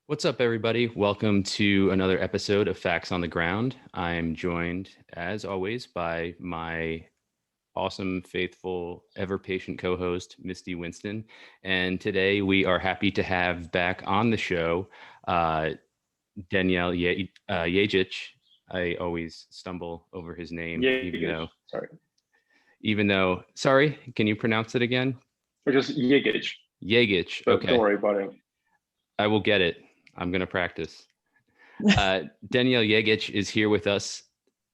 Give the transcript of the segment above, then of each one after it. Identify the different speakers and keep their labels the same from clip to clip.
Speaker 1: What's up, everybody? Welcome to another episode of Facts on the Ground. I'm joined, as always, by my awesome, faithful, ever patient co host, Misty Winston. And today we are happy to have back on the show uh, Jegić. I always stumble over his name,
Speaker 2: Jegić, sorry.
Speaker 1: Sorry, can you pronounce it again?
Speaker 2: Or just Jegić.
Speaker 1: Jegić.
Speaker 2: But
Speaker 1: Okay.
Speaker 2: don't worry about it.
Speaker 1: I will get it. I'm going to practice. Denijal Jegić is here with us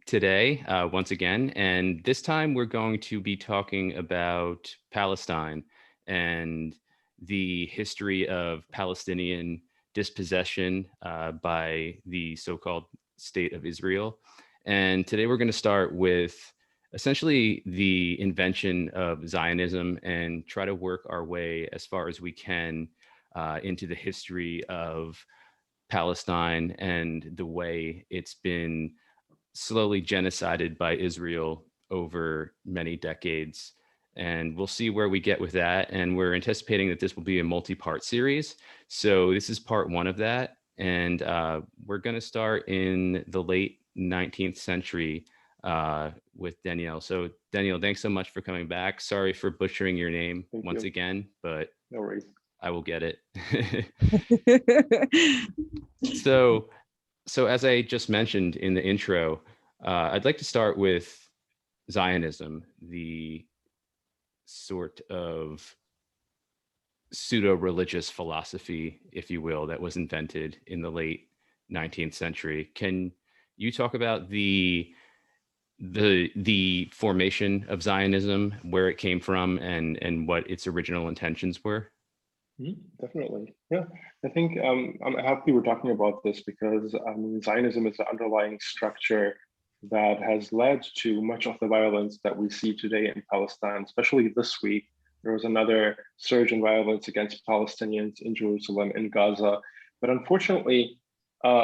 Speaker 1: today, once again, and this time we're going to be talking about Palestine and the history of Palestinian dispossession by the so-called State of Israel. And today we're going to start with essentially the invention of Zionism and try to work our way as far as we can into the history of Palestine and the way it's been slowly genocided by Israel over many decades. And we'll see where we get with that. And we're anticipating that this will be a multi-part series. So this is part one of that. And we're going to start in the late 19th century with Denijal. So Denijal, thanks so much for coming back. Sorry for butchering your name once again, but
Speaker 2: no worries.
Speaker 1: I will get it. So as I just mentioned in the intro, I'd like to start with Zionism, the sort of pseudo-religious philosophy, if you will, that was invented in the late 19th century. Can you talk about the formation of Zionism, where it came from, and what its original intentions were?
Speaker 2: Definitely. Yeah, I think I'm happy we're talking about this because Zionism is the underlying structure that has led to much of the violence that we see today in Palestine, especially this week. There was another surge in violence against Palestinians in Jerusalem, in Gaza. But unfortunately,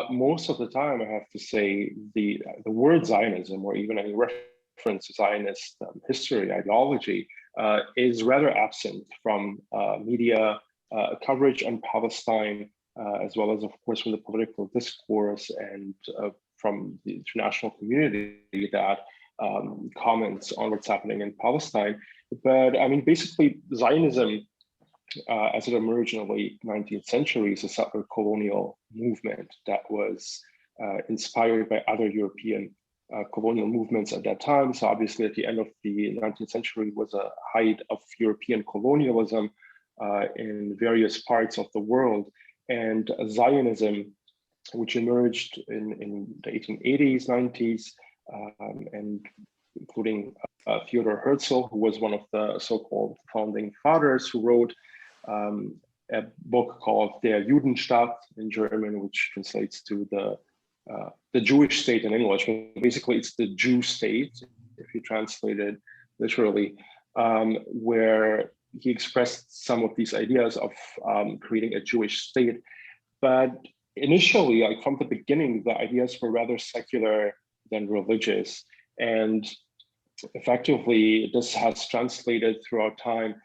Speaker 2: most of the time, I have to say, the word Zionism, or even any reference to Zionist history, ideology, is rather absent from media coverage on Palestine, as well as, of course, from the political discourse and from the international community that comments on what's happening in Palestine. But I mean, basically, Zionism, as it emerged in the late 19th century, is a settler colonial movement that was inspired by other European colonial movements at that time. So obviously, at the end of the 19th century was a height of European colonialism in various parts of the world. And Zionism, which emerged in the 1880s, 90s, and including Theodor Herzl, who was one of the so-called founding fathers, who wrote a book called Der Judenstaat in German, which translates to the Jewish state in English. Basically, it's the Jew state, if you translate it literally, where he expressed some of these ideas of creating a Jewish state. But initially, like from the beginning, the ideas were rather secular than religious. And effectively, this has translated throughout time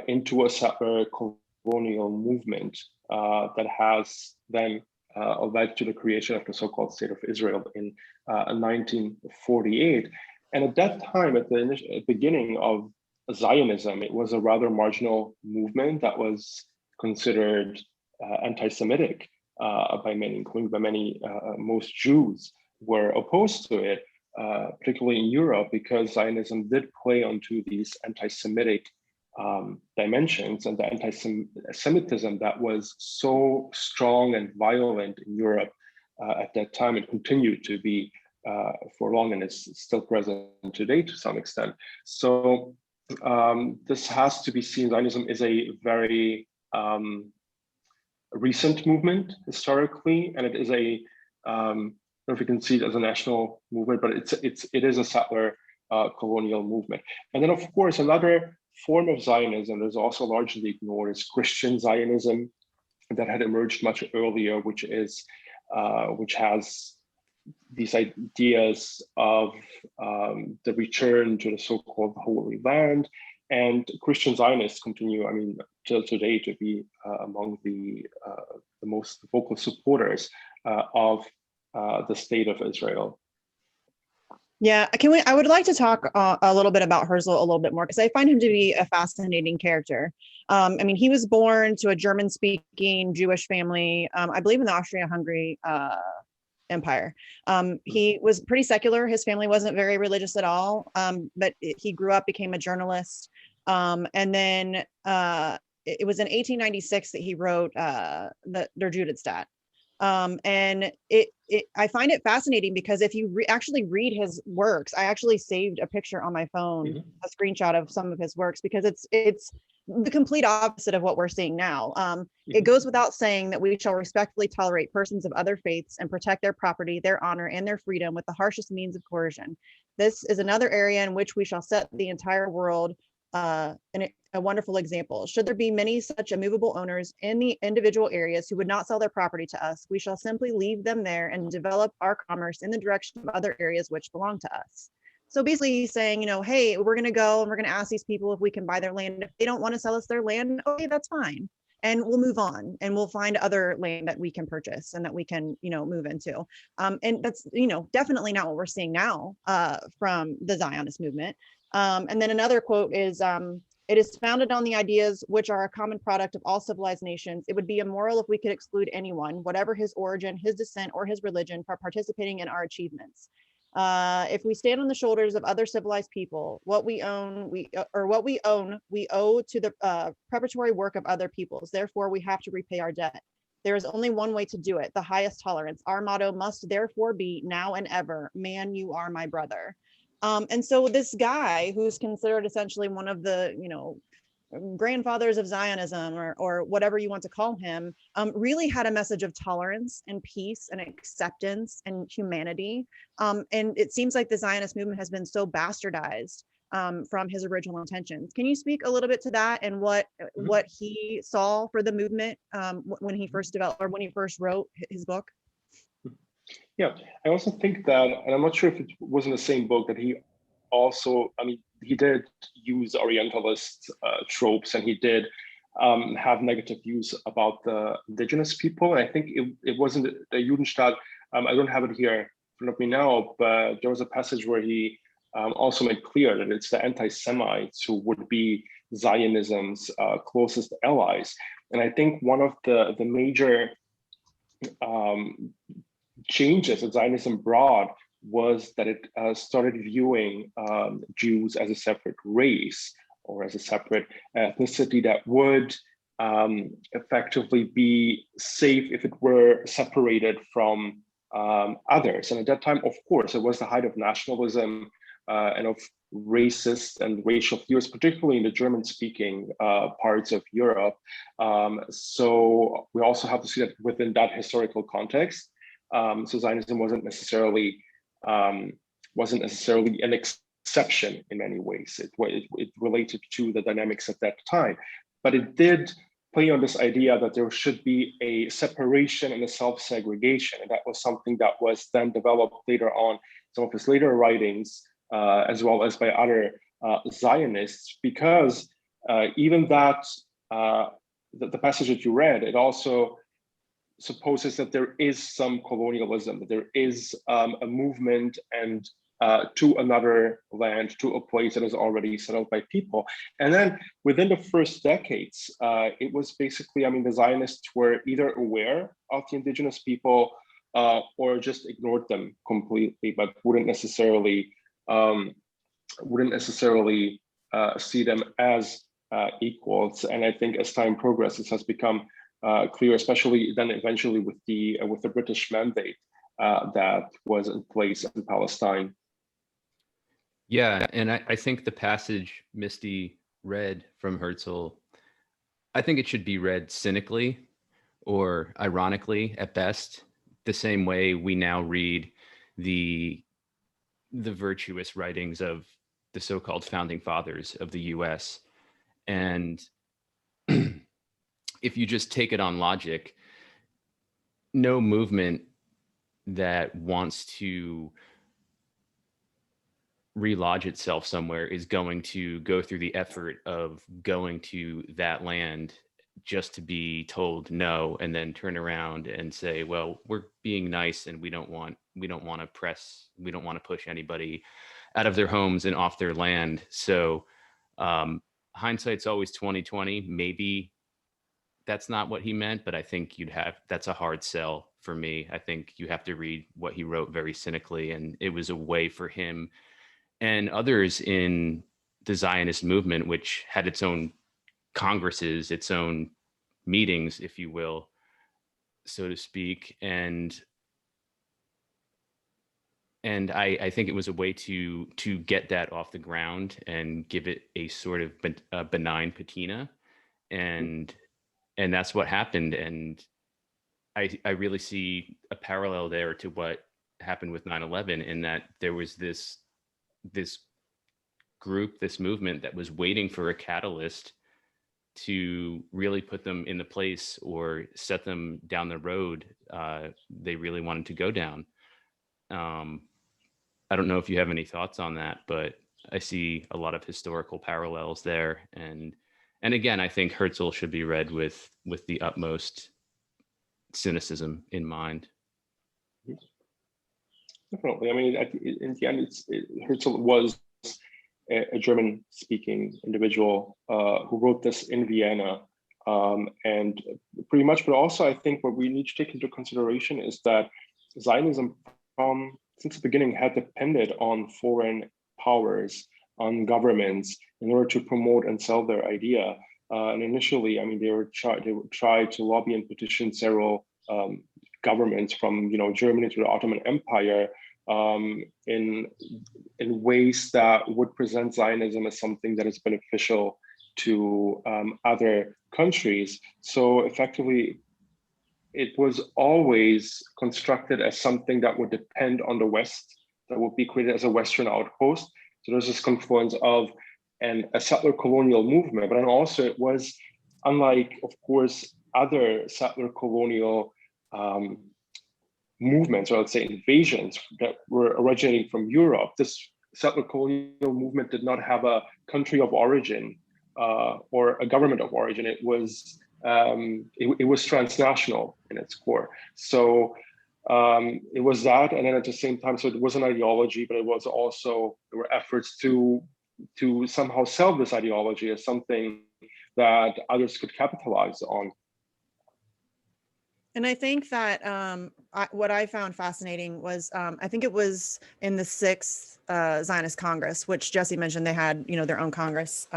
Speaker 2: into a settler colonial movement that has then led to the creation of the so-called State of Israel in 1948. And at that time, at the beginning of Zionism, it was a rather marginal movement that was considered anti-Semitic by many, including by many. Most Jews were opposed to it, particularly in Europe, because Zionism did play onto these anti-Semitic dimensions and the anti-Semitism that was so strong and violent in Europe at that time. It continued to be for long and is still present today to some extent. So this has to be seen. Zionism is a very recent movement historically, and it is a I don't know if you can see it as a national movement, but it is a settler colonial movement. And then, of course, another form of Zionism that is also largely ignored is Christian Zionism, that had emerged much earlier, which has these ideas of the return to the so-called Holy Land And Christian Zionists continue, I mean, till today to be among the most vocal supporters of the state of Israel.
Speaker 3: Yeah, I would like to talk a little bit about Herzl a little bit more, because I find him to be a fascinating character. I mean, he was born to a German-speaking Jewish family, I believe in the Austria-Hungary Empire. He was pretty secular. His family wasn't very religious at all, but he grew up, became a journalist. And then it was in 1896 that he wrote Der Judenstaat. And I find it fascinating because if you actually read his works, I actually saved a picture on my phone, a screenshot of some of his works, because it's the complete opposite of what we're seeing now. It goes without saying that we shall respectfully tolerate persons of other faiths and protect their property, their honor, and their freedom with the harshest means of coercion. This is another area in which we shall set the entire world in a wonderful example. Should there be many such immovable owners in the individual areas who would not sell their property to us, we shall simply leave them there and develop our commerce in the direction of other areas which belong to us. So basically he's saying, hey, we're going to go and we're going to ask these people if we can buy their land. If they don't want to sell us their land, okay, that's fine. And we'll move on and we'll find other land that we can purchase and that we can, move into. And that's, definitely not what we're seeing now from the Zionist movement. And then another quote is, it is founded on the ideas which are a common product of all civilized nations. It would be immoral if we could exclude anyone, whatever his origin, his descent, or his religion, from participating in our achievements. If we stand on the shoulders of other civilized people, what we own, we owe to the preparatory work of other peoples. Therefore, we have to repay our debt. There is only one way to do it, the highest tolerance. Our motto must therefore be, now and ever, man, you are my brother. And so this guy, who's considered essentially one of the, grandfathers of Zionism, or whatever you want to call him, really had a message of tolerance and peace and acceptance and humanity. And it seems like the Zionist movement has been so bastardized from his original intentions. Can you speak a little bit to that and what he saw for the movement when he first developed, or when he first wrote his book?
Speaker 2: Yeah, I also think that, and I'm not sure if it was in the same book, that he also, I mean, he did use Orientalist tropes, and he did have negative views about the indigenous people. And I think it wasn't the Judenstaat. I don't have it here in front of me now, but there was a passage where he also made clear that it's the anti-Semites who would be Zionism's closest allies. And I think one of the major changes that Zionism brought was that it started viewing Jews as a separate race, or as a separate ethnicity that would effectively be safe if it were separated from others. And at that time, of course, it was the height of nationalism and of racist and racial fears, particularly in the German-speaking parts of Europe. So we also have to see that within that historical context. So Zionism wasn't necessarily an exception in many ways. It related to the dynamics at that time, but it did play on this idea that there should be a separation and a self-segregation, and that was something that was then developed later on, some of his later writings, as well as by other Zionists, because even that the passage that you read, it also supposes that there is some colonialism, that there is a movement and to another land, to a place that is already settled by people. And then within the first decades, it was basically, I mean, the Zionists were either aware of the indigenous people or just ignored them completely, but wouldn't necessarily see them as equals. And I think as time progresses, has become clear, especially then eventually with the British mandate that was in place in Palestine.
Speaker 1: Yeah, and I think the passage Misty read from Herzl, I think it should be read cynically or ironically at best, the same way we now read the virtuous writings of the so-called founding fathers of the US. And if you just take it on logic, no movement that wants to relodge itself somewhere is going to go through the effort of going to that land just to be told no, and then turn around and say, well, we're being nice and we don't want to push anybody out of their homes and off their land. So hindsight's always 2020. Maybe that's not what he meant, but I think that's a hard sell for me. I think you have to read what he wrote very cynically, and it was a way for him and others in the Zionist movement, which had its own congresses, its own meetings, if you will, so to speak. And I think it was a way to get that off the ground and give it a sort of benign patina. And that's what happened. And I really see a parallel there to what happened with 9/11, in that there was this group, this movement that was waiting for a catalyst to really put them in the place or set them down the road they really wanted to go down. I don't know if you have any thoughts on that, but I see a lot of historical parallels there. And again, I think Herzl should be read with the utmost cynicism in mind.
Speaker 2: Definitely. I mean, in the end, Herzl was a German-speaking individual who wrote this in Vienna, and pretty much. But also, I think what we need to take into consideration is that Zionism, since the beginning, had depended on foreign powers, on governments, in order to promote and sell their idea. And initially, I mean, they would try to lobby and petition several governments from Germany to the Ottoman Empire in ways that would present Zionism as something that is beneficial to other countries. So effectively, it was always constructed as something that would depend on the West, that would be created as a Western outpost. So there's this confluence of a settler colonial movement, but then also it was, unlike, of course, other settler colonial movements, or let's say invasions that were originating from Europe, this settler colonial movement did not have a country of origin or a government of origin. It was transnational in its core. So it was that, and then at the same time, so it was an ideology, but it was also, there were efforts to somehow sell this ideology as something that others could capitalize on.
Speaker 3: And I think that what I found fascinating was, I think it was in the 6th Zionist Congress, which Jesse mentioned, they had, their own Congress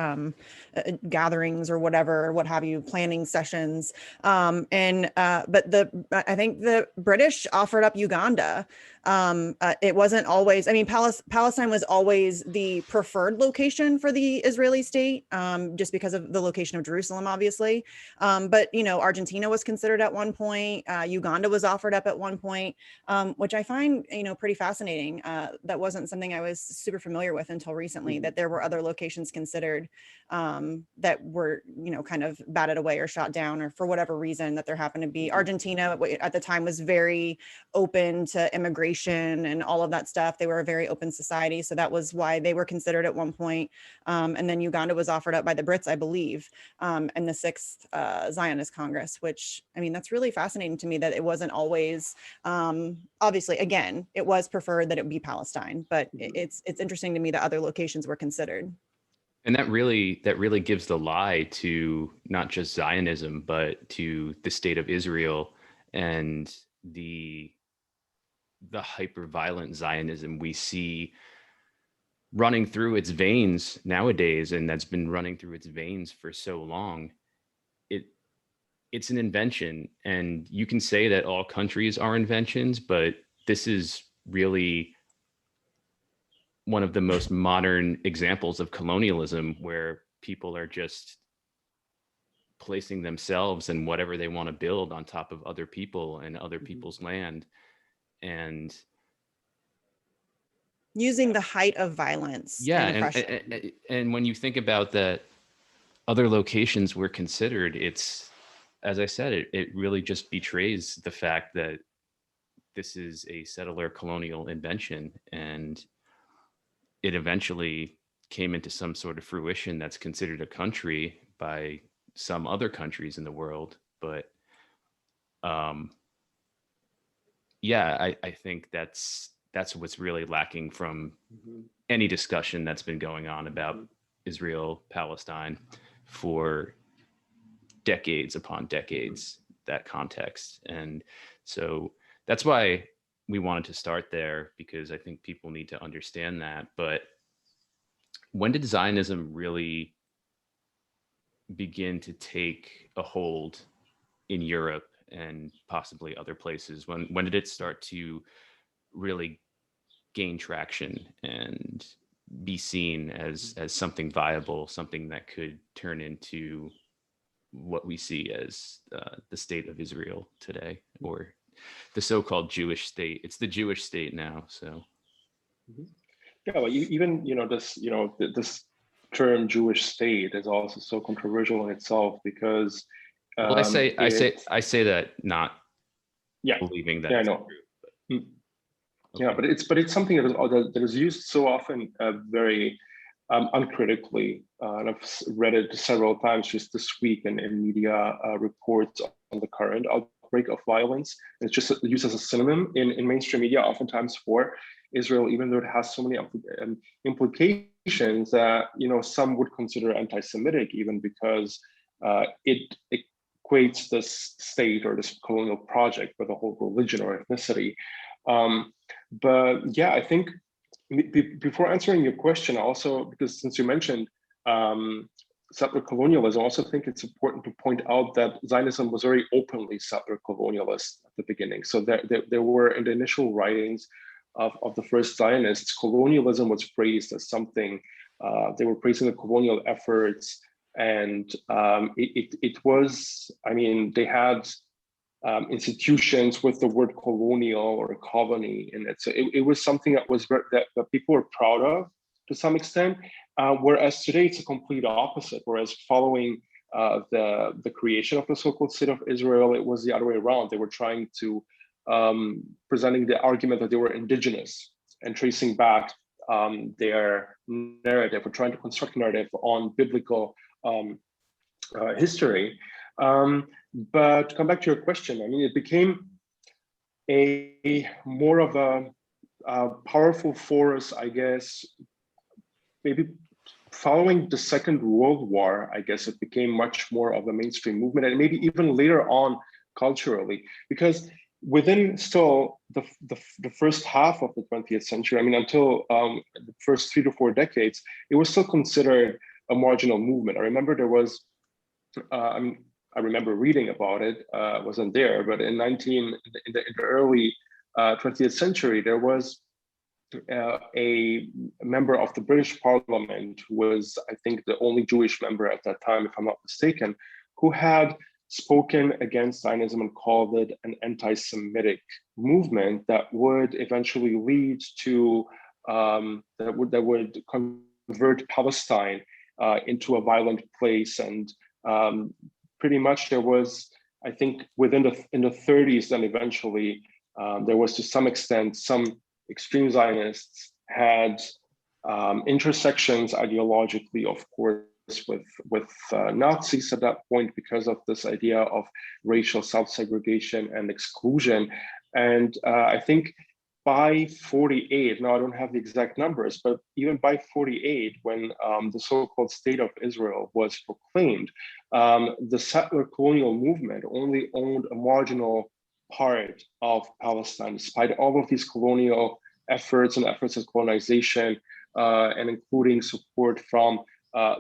Speaker 3: gatherings or whatever, what have you, planning sessions. But I think the British offered up Uganda. It wasn't always, I mean, Palestine was always the preferred location for the Israeli state, just because of the location of Jerusalem, obviously. But, Argentina was considered at one point. Uganda was offered up at one point, which I find, pretty fascinating. That wasn't something I was super familiar with until recently, that there were other locations considered that were, kind of batted away or shot down, or for whatever reason that there happened to be. Argentina at the time was very open to immigration and all of that stuff. They were a very open society. So that was why they were considered at one point. And then Uganda was offered up by the Brits, I believe, in the 6th Zionist Congress, which, I mean, that's really fascinating to me that it wasn't always, obviously, again, it was preferred that it be Palestine, but it's interesting to me that other locations were considered.
Speaker 1: And that really gives the lie to not just Zionism, but to the state of Israel and the hyper-violent Zionism we see running through its veins nowadays, and that's been running through its veins for so long. It's an invention, and you can say that all countries are inventions, but this is really one of the most modern examples of colonialism, where people are just placing themselves and whatever they want to build on top of other people and other people's land, and
Speaker 3: using the height of violence and oppression.
Speaker 1: And when you think about that, other locations were considered, it's, as I said, it really just betrays the fact that this is a settler colonial invention. And it eventually came into some sort of fruition that's considered a country by some other countries in the world. But yeah, I think that's what's really lacking from any discussion that's been going on about Israel, Palestine for decades upon decades, that context. And so that's why we wanted to start there, because I think people need to understand that. But when did Zionism really begin to take a hold in Europe and possibly other places? When did it start to really gain traction and be seen as something viable, something that could turn into what we see as the state of Israel today, or the so-called Jewish state? It's the Jewish state now. So
Speaker 2: yeah, well, even this term Jewish state is also so controversial in itself, because
Speaker 1: well, I say that not believing that.
Speaker 2: Yeah, I know. Okay. Yeah, but it's something that is used so often very uncritically, and I've read it several times just this week in media reports on the current outbreak of violence. And it's just used as a synonym in mainstream media, oftentimes for Israel, even though it has so many implications that some would consider anti-Semitic, even because it equates this state or this colonial project with a whole religion or ethnicity. But yeah, I think before answering your question, also, because since you mentioned settler colonialism, I also think it's important to point out that Zionism was very openly settler colonialist at the beginning. So there were, in the initial writings of the first Zionists, colonialism was praised as something, they were praising the colonial efforts, and it was, I mean, they had institutions with the word colonial or colony in it. So it was something that was that people were proud of to some extent, whereas today it's a complete opposite. Whereas following the creation of the so-called state of Israel, it was the other way around. They were trying to presenting the argument that they were indigenous and tracing back their narrative, or trying to construct narrative on biblical history. But to come back to your question, I mean, it became a more of a powerful force, I guess, maybe following the Second World War. I guess it became much more of a mainstream movement, and maybe even later on culturally, because within still the first half of the 20th century, I mean, until the first 3 to 4 decades, it was still considered a marginal movement. I remember there was, I remember reading about it, wasn't there, but in the early 20th century, there was a member of the British Parliament who was, I think, the only Jewish member at that time, if I'm not mistaken, who had spoken against Zionism and called it an anti-Semitic movement that would eventually lead to, that would convert Palestine into a violent place. And pretty much there was, I think, in the 30s, then eventually there was, to some extent, some extreme Zionists had intersections ideologically, of course, with Nazis at that point, because of this idea of racial self-segregation and exclusion. And I think by 48, now I don't have the exact numbers, but even by 48, when the so-called State of Israel was proclaimed, the settler colonial movement only owned a marginal part of Palestine, despite all of these colonial efforts and efforts of colonization, and including support from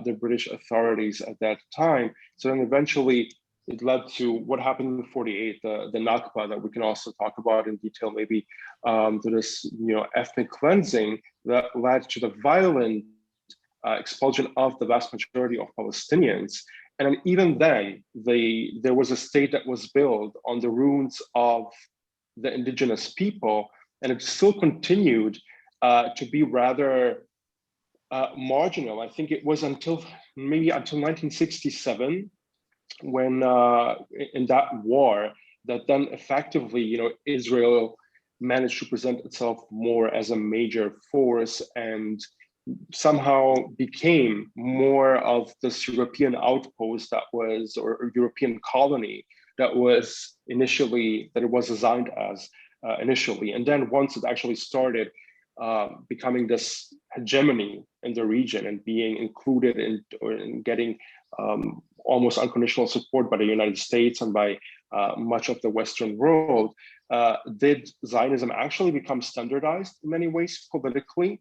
Speaker 2: the British authorities at that time. So then eventually it led to what happened in 48, the Nakba, that we can also talk about in detail, maybe, to this ethnic cleansing that led to the violent expulsion of the vast majority of Palestinians. And even then, there was a state that was built on the ruins of the indigenous people, and it still continued to be rather marginal. I think it was until 1967, when in that war, that then effectively, Israel managed to present itself more as a major force and somehow became more of this European outpost that was, or European colony that was initially, that it was designed as initially. And then once it actually started becoming this hegemony in the region and being included in, or in getting almost unconditional support by the United States and by much of the Western world, did Zionism actually become standardized in many ways politically,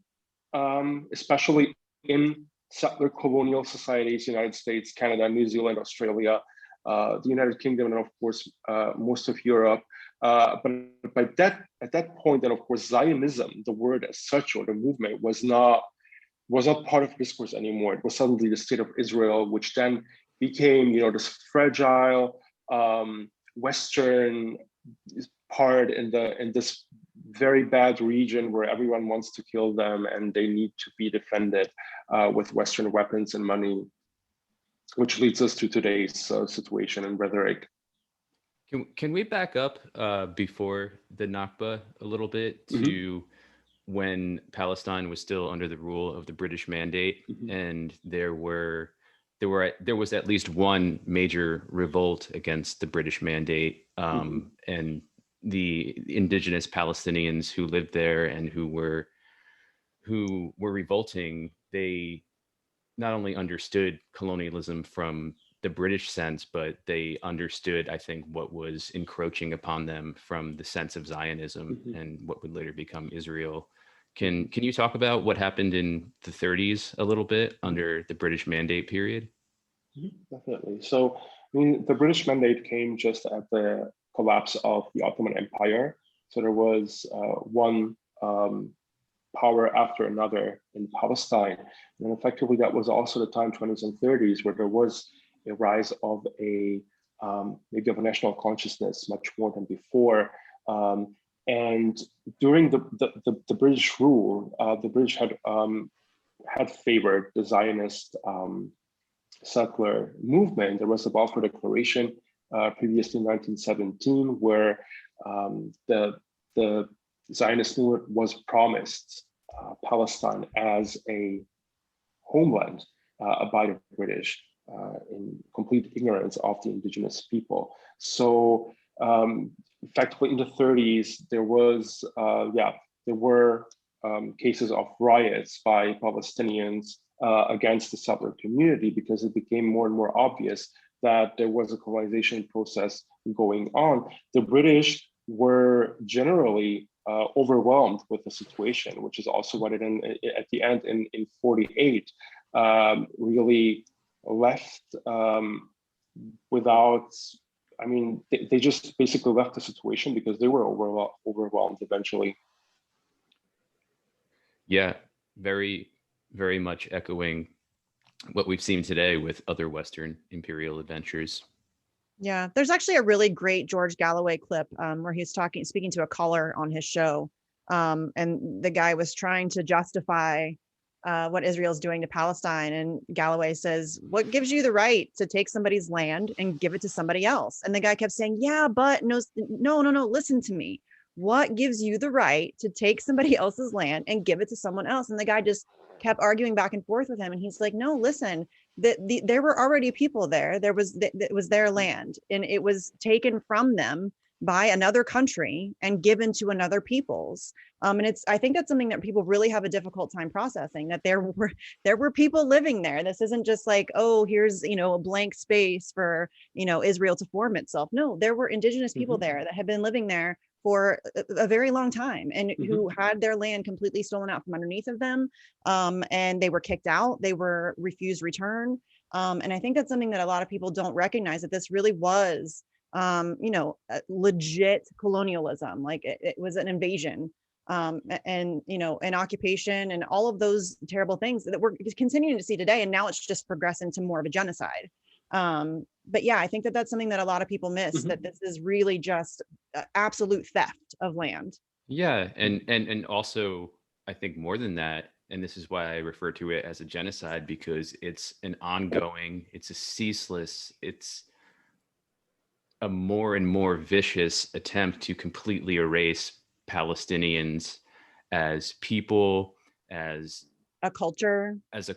Speaker 2: especially in settler colonial societies, United States, Canada, New Zealand, Australia, the United Kingdom, and of course, most of Europe. But at that point, then of course, Zionism, the word as such, or the movement, was not part of discourse anymore. It was suddenly the state of Israel, which then became, you know, this fragile Western part in this very bad region where everyone wants to kill them and they need to be defended with Western weapons and money, which leads us to today's situation and rhetoric.
Speaker 1: Can we back up before the Nakba a little bit to when Palestine was still under the rule of the British Mandate, and there was at least one major revolt against the British Mandate, and the indigenous Palestinians who lived there and who were revolting. They not only understood colonialism from the British sense, but they understood, I think, what was encroaching upon them from the sense of Zionism and what would later become Israel. Can you talk about what happened in the 30s a little bit under the British Mandate period?
Speaker 2: Definitely. So, I mean, the British Mandate came just at the collapse of the Ottoman Empire. So there was one power after another in Palestine. And effectively, that was also the time, 20s and 30s, where there was a rise of maybe of a national consciousness much more than before. And during the British rule, the British had favored the Zionist settler movement. There was the Balfour Declaration previously in 1917, where the Zionist movement was promised Palestine as a homeland by the British in complete ignorance of the indigenous people. So effectively in the 30s, there were cases of riots by Palestinians against the settler community, because it became more and more obvious that there was a colonization process going on. The British were generally overwhelmed with the situation, which is also what it at the end in 48 really left without, I mean, they just basically left the situation because they were overwhelmed eventually.
Speaker 1: Yeah, very, very much echoing what we've seen today with other Western imperial adventures.
Speaker 3: Yeah, there's actually a really great George Galloway clip where he's speaking to a caller on his show, and the guy was trying to justify what Israel's doing to Palestine, and Galloway says, "What gives you the right to take somebody's land and give it to somebody else?" And the guy kept saying, "Yeah, but no, listen to me. What gives you the right to take somebody else's land and give it to someone else?" And the guy just kept arguing back and forth with him, and he's like, "No, listen. There were already people there. It was their land, and it was taken from them by another country and given to another people's." And I think that's something that people really have a difficult time processing, that there were people living there. This isn't just like, oh, here's, a blank space for, Israel to form itself. No, there were indigenous people there that had been living there for a very long time, and who had their land completely stolen out from underneath of them. And they were kicked out, they were refused return. And I think that's something that a lot of people don't recognize, that this really was, legit colonialism. Like it was an invasion, and, an occupation, and all of those terrible things that we're continuing to see today. And now it's just progressed into more of a genocide. But yeah, I think that that's something that a lot of people miss, that this is really just absolute theft of land.
Speaker 1: Yeah, and also I think more than that, and this is why I refer to it as a genocide, because it's an ongoing, it's a ceaseless, it's a more and more vicious attempt to completely erase Palestinians as people, as
Speaker 3: a culture,
Speaker 1: as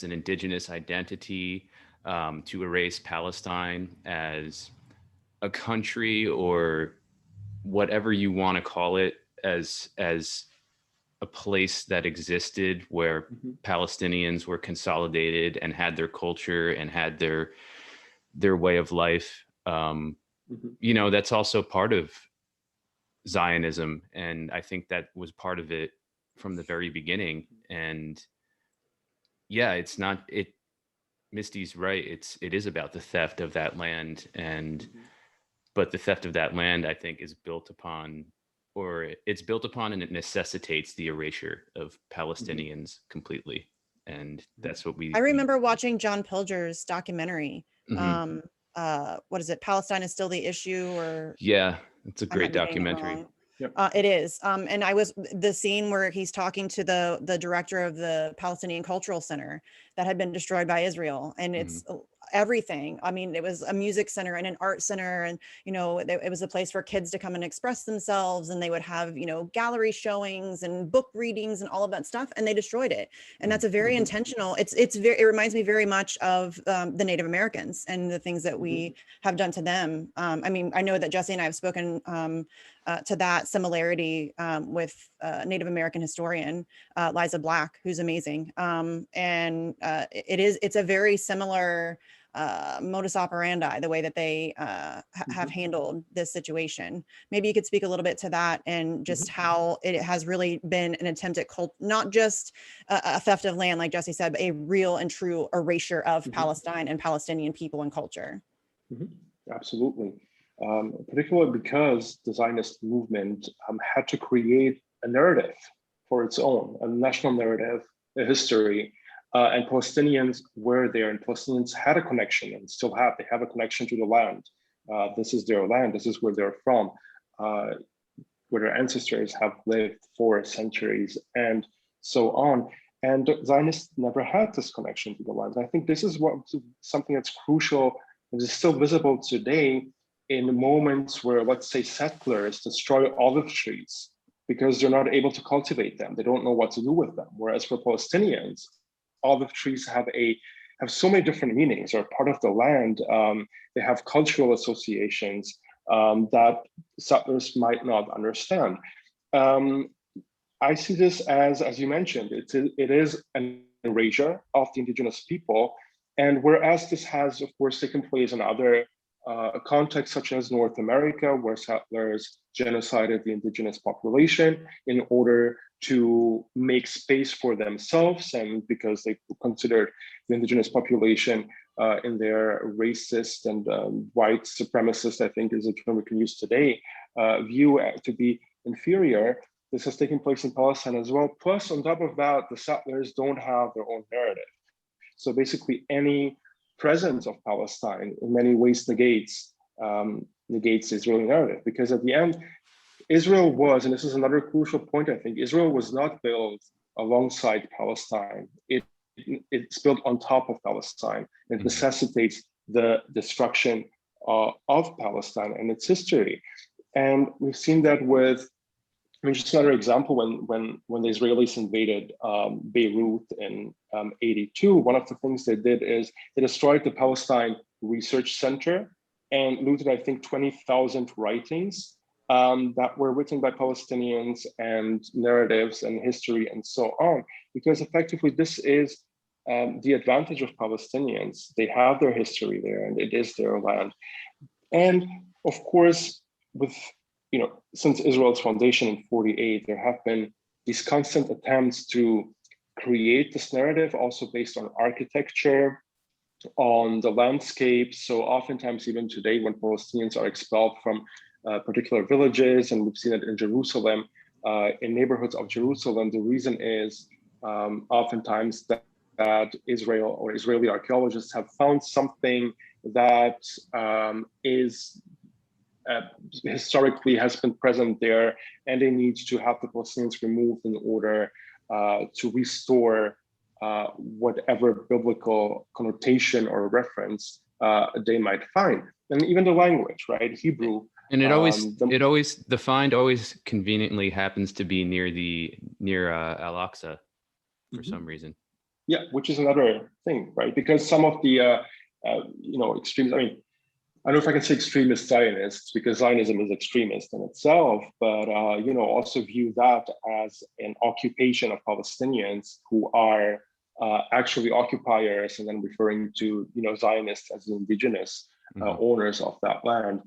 Speaker 1: an indigenous identity, to erase Palestine as a country, or whatever you want to call it, as a place that existed where Palestinians were consolidated and had their culture and had their way of life. That's also part of Zionism, and I think that was part of it from the very beginning. And yeah, it's not it. Misty's right. It is about the theft of that land, and but the theft of that land, I think, is built upon, or it's built upon, and it necessitates the erasure of Palestinians completely. And that's what
Speaker 3: I remember watching John Pilger's documentary.
Speaker 1: Mhm.
Speaker 3: What is it? Palestine is still the issue, or
Speaker 1: Yeah, it's a
Speaker 3: I might
Speaker 1: great
Speaker 3: be getting it
Speaker 1: documentary.
Speaker 3: wrong.
Speaker 2: Yep.
Speaker 3: It is. And I was the scene where he's talking to the director of the Palestinian Cultural Center that had been destroyed by Israel. And it's everything. I mean, it was a music center and an art center. And, it was a place for kids to come and express themselves. And they would have, gallery showings and book readings and all of that stuff. And they destroyed it. And that's a very intentional, it reminds me very much of the Native Americans and the things that we have done to them. I mean, I know that Jesse and I have spoken to that similarity with Native American historian Liza Black, who's amazing. And it's a very similar modus operandi, the way that they have handled this situation. Maybe you could speak a little bit to that, and just how it has really been an attempt at not just a theft of land, like Jesse said, but a real and true erasure of Palestine and Palestinian people and culture.
Speaker 2: Absolutely. Particularly because the Zionist movement had to create a narrative for its own, a national narrative, a history, and Palestinians were there, and Palestinians had a connection, and still have. They have a connection to the land. This is their land. This is where they're from, where their ancestors have lived for centuries, and so on. And the Zionists never had this connection to the land. I think this is something that's crucial and is still visible today in moments where, let's say, settlers destroy olive trees because they're not able to cultivate them. They don't know what to do with them. Whereas for Palestinians, olive trees have so many different meanings. They're part of the land. They have cultural associations that settlers might not understand. I see this as you mentioned, it is an erasure of the indigenous people. And whereas this has, of course, taken place in other contexts, such as North America, where settlers genocided the indigenous population in order to make space for themselves, and because they considered the indigenous population in their racist and white supremacist, I think is a term we can use today, view to be inferior. This has taken place in Palestine as well. Plus, on top of that, the settlers don't have their own narrative. So basically, any presence of Palestine in many ways negates Israeli narrative, because at the end, Israel was, and this is another crucial point, I think, Israel was not built alongside Palestine. It's built on top of Palestine. It necessitates the destruction of Palestine and its history. And we've seen that with, just another example, when the Israelis invaded Beirut in 82, one of the things they did is they destroyed the Palestine Research Center and looted, I think, 20,000 writings that were written by Palestinians, and narratives and history and so on, because effectively this is the advantage of Palestinians. They have their history there, and it is their land. And of course, since Israel's foundation in 48, there have been these constant attempts to create this narrative, also based on architecture, on the landscape. So oftentimes, even today, when Palestinians are expelled from particular villages, and we've seen it in Jerusalem, in neighborhoods of Jerusalem, the reason is oftentimes that Israel or Israeli archaeologists have found something that is historically has been present there, and they need to have the Palestinians removed in order to restore whatever biblical connotation or reference they might find. And even the language, right? Hebrew.
Speaker 1: And the find always conveniently happens to be near Al-Aqsa. for some reason.
Speaker 2: Yeah, which is another thing, right? Because some of the extremes. I mean, I don't know if I can say extremist Zionists, because Zionism is extremist in itself, but also view that as an occupation of Palestinians who are actually occupiers, and then referring to Zionists as indigenous owners of that land.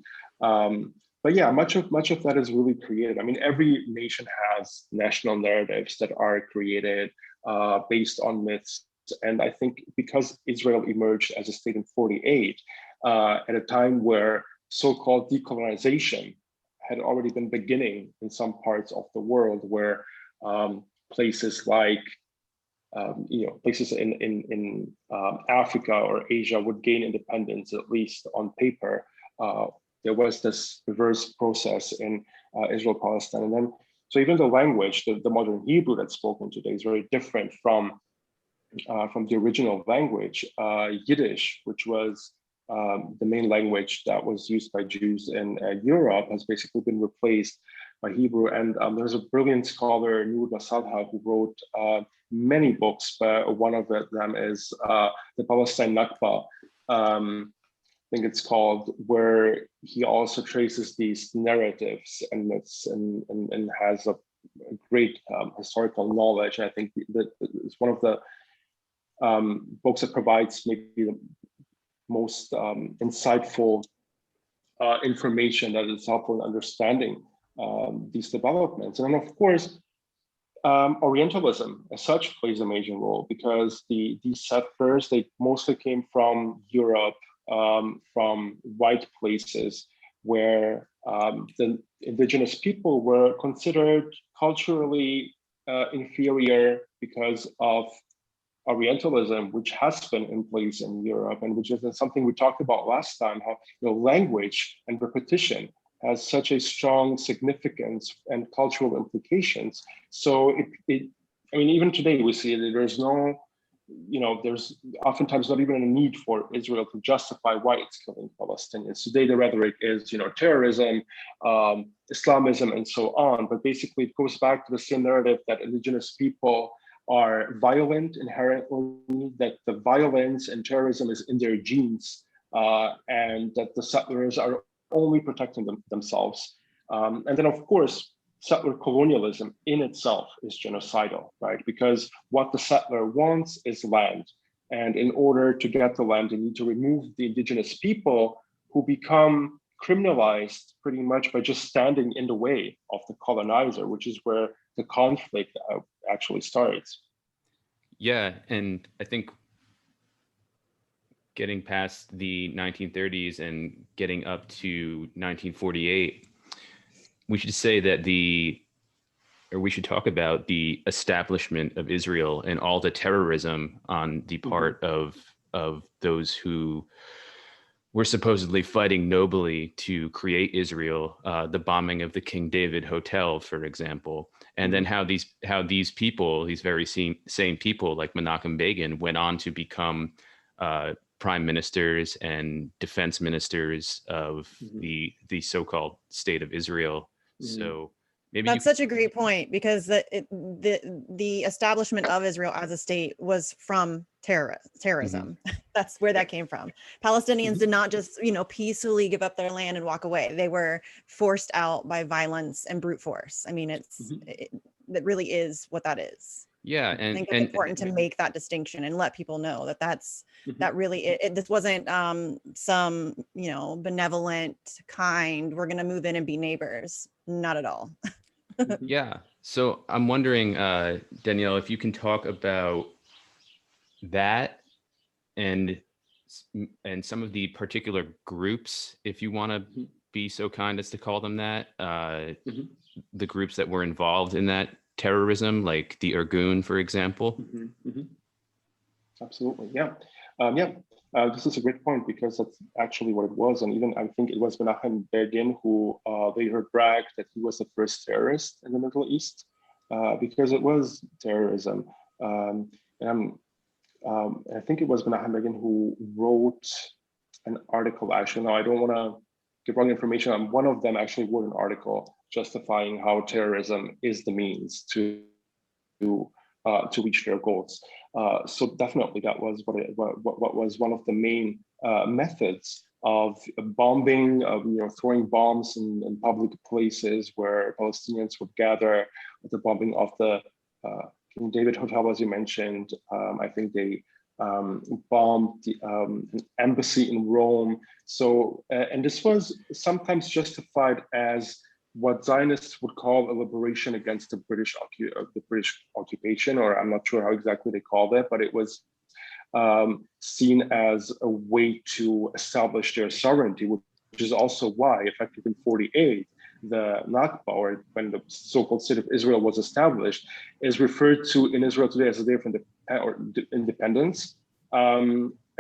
Speaker 2: But yeah, much of that is really created. I mean, every nation has national narratives that are created based on myths. And I think because Israel emerged as a state in 1948, at a time where so-called decolonization had already been beginning in some parts of the world, where places like places in Africa or Asia would gain independence, at least on paper. There was this reverse process in Israel, Palestine, and then so even the language, the modern Hebrew that's spoken today, is very different from the original language, Yiddish, which was the main language that was used by Jews in Europe, has basically been replaced by Hebrew. And there's a brilliant scholar, Nur Basadha, who wrote many books, but one of them is the Palestine Nakba, I think it's called, where he also traces these narratives and myths and has a great historical knowledge. And I think that it's one of the books that provides maybe the most insightful information that is helpful in understanding these developments. And then, of course, Orientalism as such plays a major role, because these settlers, they mostly came from Europe, from white places where the indigenous people were considered culturally inferior because of Orientalism, which has been in place in Europe, and which is something we talked about last time, how language and repetition has such a strong significance and cultural implications. So I mean, even today we see that there's no, there's oftentimes not even a need for Israel to justify why it's killing Palestinians. Today the rhetoric is, terrorism, Islamism, and so on. But basically it goes back to the same narrative that indigenous people are violent inherently, that the violence and terrorism is in their genes, and that the settlers are only protecting themselves. And then, of course, settler colonialism in itself is genocidal, right? Because what the settler wants is land. And in order to get the land, they need to remove the indigenous people, who become criminalized pretty much by just standing in the way of the colonizer, which is where the conflict actually starts.
Speaker 1: Yeah, and I think getting past the 1930s and getting up to 1948, we should say that we should talk about the establishment of Israel and all the terrorism on the part of those who were supposedly fighting nobly to create Israel, the bombing of the King David Hotel, for example, and then how these people, these very same people like Menachem Begin, went on to become prime ministers and defense ministers of the so-called state of Israel. So maybe
Speaker 3: that's such a great point, because the establishment of Israel as a state was from terrorism. That's where that came from. Palestinians did not just, peacefully give up their land and walk away. They were forced out by violence and brute force. I mean, it really is what that is.
Speaker 1: Yeah,
Speaker 3: I think it's important to make that distinction and let people know that that really this wasn't some benevolent kind, we're going to move in and be neighbors. Not at all.
Speaker 1: Yeah. So I'm wondering, Danielle, if you can talk about that and some of the particular groups, if you want to be so kind as to call them that, the groups that were involved in that terrorism, like the Irgun, for example.
Speaker 2: Absolutely, yeah. This is a great point, because that's actually what it was. And even I think it was Menachem Begin who later bragged that he was the first terrorist in the Middle East, because it was terrorism. And I think it was Menachem Begin who wrote an article. Actually, no, I don't want to give wrong information. One of them actually wrote an article justifying how terrorism is the means to to reach their goals. So definitely that was what was one of the main methods of bombing, of throwing bombs in public places where Palestinians would gather. The bombing of the King David Hotel, as you mentioned. I think they bombed an embassy in Rome. So, and this was sometimes justified as what Zionists would call a liberation against the British occupation, or I'm not sure how exactly they called it, but it was seen as a way to establish their sovereignty, which is also why, effectively, in 48, the Nakba, or when the so-called state of Israel was established, is referred to in Israel today as a day of independence,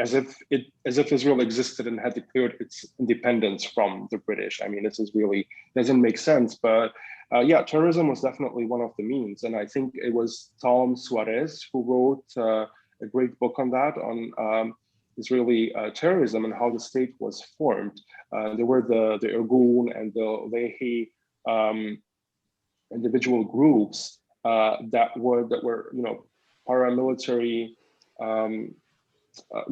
Speaker 2: as if Israel existed and had declared its independence from the British. I mean, this is really doesn't make sense, but yeah, terrorism was definitely one of the means, and I think it was Tom Suarez who wrote a great book on that, on Israeli terrorism and how the state was formed. There were the Irgun and the Lehi individual groups that were paramilitary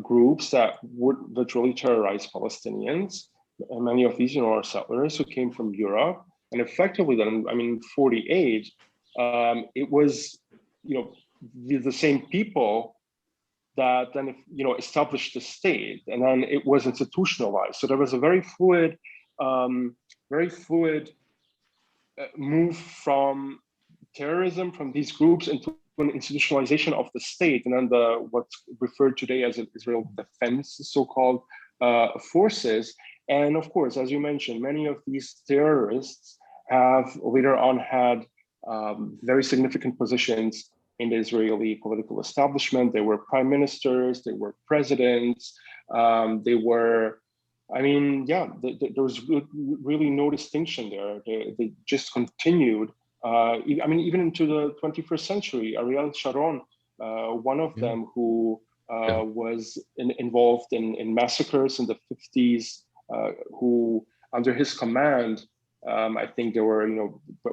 Speaker 2: groups that would literally terrorize Palestinians. And many of these, are settlers who came from Europe. And effectively, then, I mean, 48, it was, the same people that then, established the state, and then it was institutionalized. So there was a very fluid move from terrorism from these groups into an institutionalization of the state, and then what's referred today as Israel Defense, so-called forces. And of course, as you mentioned, many of these terrorists have later on had very significant positions in the Israeli political establishment. They were prime ministers, they were presidents, they were, there was really no distinction there. They just continued, even into the 21st century. Ariel Sharon, one of them who was involved in massacres in the 50s, who under his command, I think there were,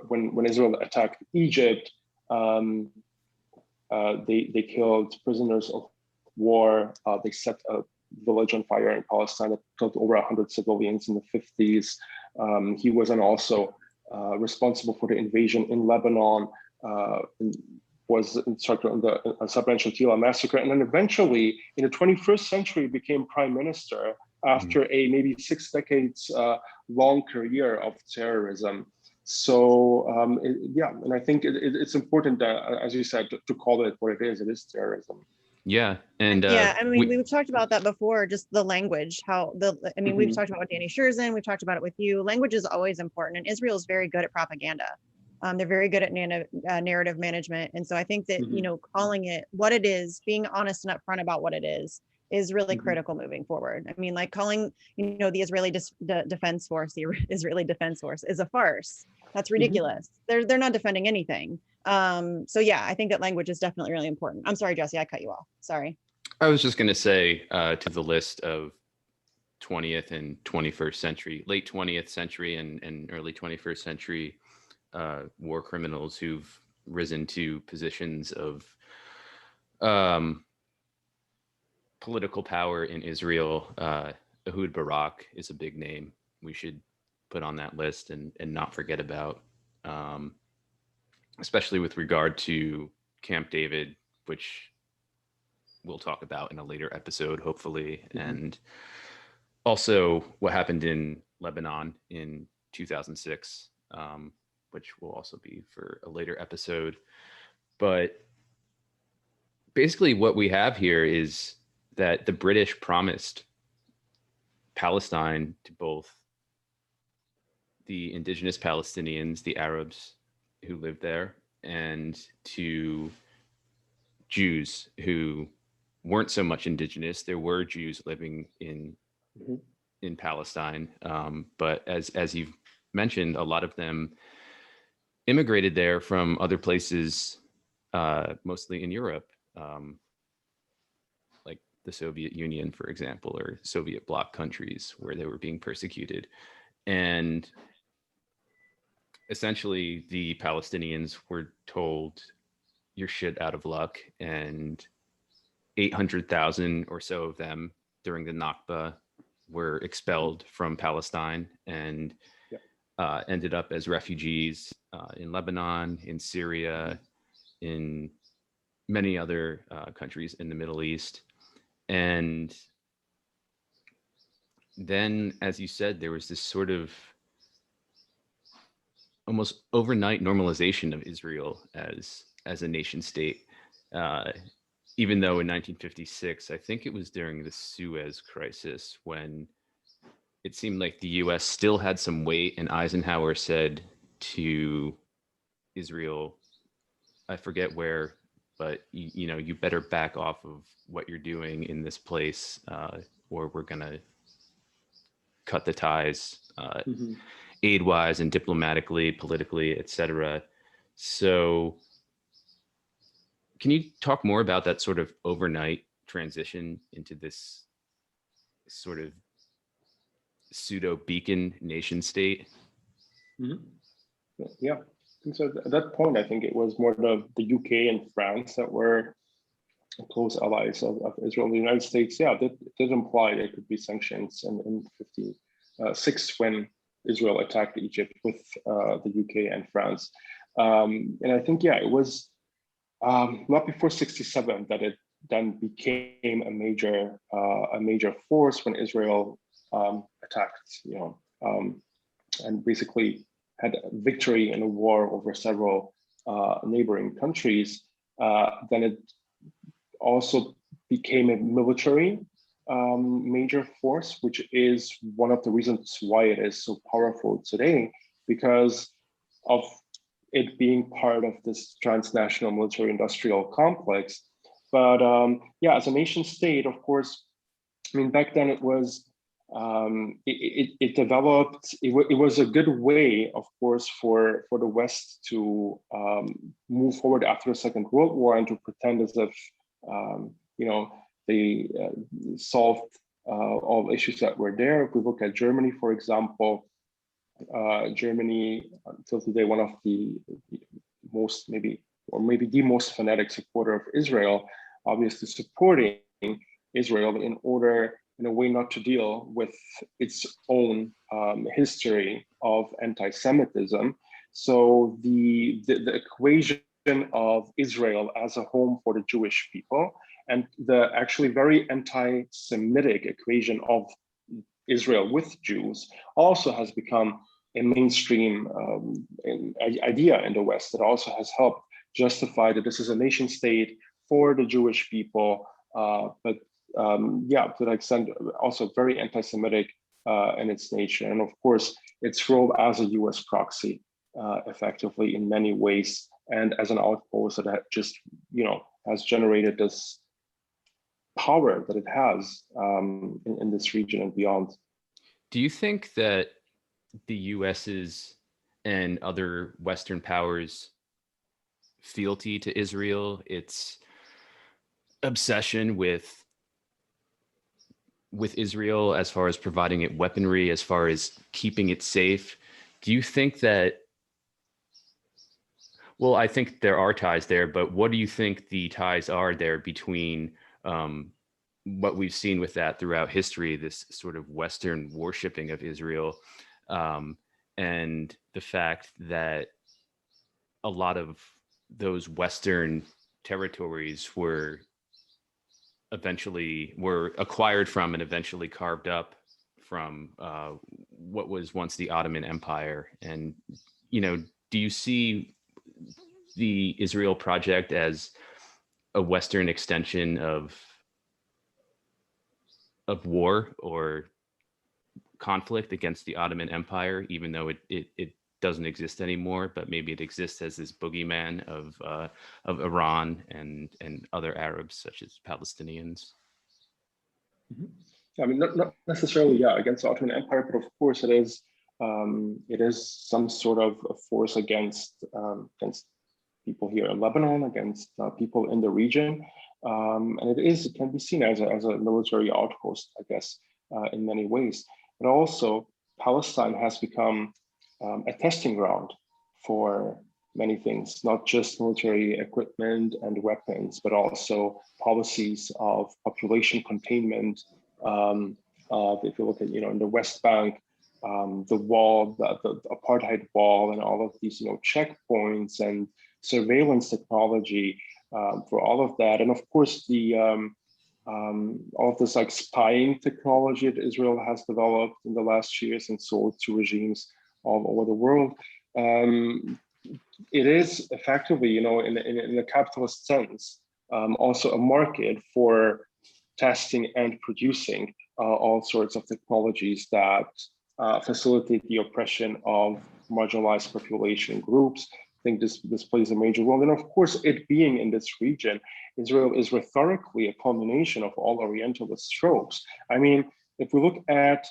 Speaker 2: when Israel attacked Egypt, they killed prisoners of war. They set a village on fire in Palestine that killed over 100 civilians in the 50s. He was then also responsible for the invasion in Lebanon, was instructor on the Sabra and Shatila massacre, and then eventually in the 21st century became prime minister after a maybe 6 decades long career of terrorism. So and I think it's important that, as you said, to call it what it is. It is terrorism.
Speaker 1: Yeah, and
Speaker 3: we've talked about that before. Just the language, we've talked about with Danny Scherzen, we've talked about it with you. Language is always important, and Israel is very good at propaganda. They're very good at narrative management, and so I think that calling it what it is, being honest and upfront about what it is really critical moving forward. I mean, like calling the Israeli Defense Force the Israeli Defense Force is a farce. That's ridiculous. They're not defending anything. So yeah, I think that language is definitely really important. I'm sorry, Jesse, I cut you off. Sorry.
Speaker 1: I was just going to say to the list of 20th and 21st century, late 20th century and early 21st century war criminals who've risen to positions of political power in Israel. Ehud Barak is a big name we should put on that list and not forget about, especially with regard to Camp David, which we'll talk about in a later episode, hopefully, and also what happened in Lebanon in 2006, which will also be for a later episode. But basically what we have here is that the British promised Palestine to both the indigenous Palestinians, the Arabs who lived there, and to Jews who weren't so much indigenous. There were Jews living in Palestine, but as you've mentioned, a lot of them immigrated there from other places, mostly in Europe, like the Soviet Union, for example, or Soviet bloc countries where they were being persecuted. And essentially, the Palestinians were told you're shit out of luck. And 800,000 or so of them during the Nakba were expelled from Palestine and ended up as refugees in Lebanon, in Syria, in many other countries in the Middle East. And then, as you said, there was this sort of almost overnight normalization of Israel as a nation state. Even though in 1956, I think it was during the Suez Crisis, when it seemed like the US still had some weight, and Eisenhower said to Israel, I forget where, but you better back off of what you're doing in this place, or we're gonna cut the ties, aid-wise and diplomatically, politically, etc. So can you talk more about that sort of overnight transition into this sort of pseudo beacon nation state?
Speaker 2: Yeah. And so at that point, I think it was more the UK and France that were close allies of Israel. The United States, did imply there could be sanctions in 1956 when Israel attacked Egypt with the UK and France. And I think, it was not before 1967 that it then became a major force when Israel attacked, and basically had a victory in a war over several neighboring countries. Then it also became a military major force, which is one of the reasons why it is so powerful today, because of it being part of this transnational military industrial complex. But as a nation state, of course, I mean, back then it was, it developed, it was a good way, of course, for the West to move forward after the Second World War and to pretend as if, they solved all the issues that were there. If we look at Germany, for example, Germany, until today, one of the most, maybe the most fanatic supporter of Israel, obviously supporting Israel in a way not to deal with its own history of anti-Semitism. So the equation of Israel as a home for the Jewish people, and the actually very anti-Semitic equation of Israel with Jews also has become a mainstream idea in the West that also has helped justify that this is a nation state for the Jewish people, but to that extent also very anti-Semitic in its nature. And of course, its role as a US proxy effectively in many ways, and as an outpost that just, has generated this power that it has in this region and beyond.
Speaker 1: Do you think that the US's and other Western powers' fealty to Israel, its obsession with Israel as far as providing it weaponry, as far as keeping it safe, do you think that, well, I think there are ties there, but what do you think the ties are there between what we've seen with that throughout history, this sort of Western worshipping of Israel, and the fact that a lot of those Western territories were acquired from and eventually carved up from what was once the Ottoman Empire? And, do you see the Israel project as a Western extension of war or conflict against the Ottoman Empire, even though it doesn't exist anymore, but maybe it exists as this boogeyman of Iran and other Arabs such as Palestinians?
Speaker 2: I mean, not necessarily, against the Ottoman Empire, but of course it is some sort of a force against people here in Lebanon, against people in the region, and it can be seen as a military outpost, I guess, in many ways. But also, Palestine has become a testing ground for many things, not just military equipment and weapons, but also policies of population containment. If you look at, in the West Bank, the wall, the apartheid wall, and all of these, checkpoints and surveillance technology for all of that, and of course the all of this like spying technology that Israel has developed in the last years and sold to regimes all over the world. It is effectively, in a capitalist sense, also a market for testing and producing all sorts of technologies that facilitate the oppression of marginalized population groups. I think this plays a major role. And of course, it being in this region, Israel is rhetorically a culmination of all Orientalist tropes. I mean, if we look at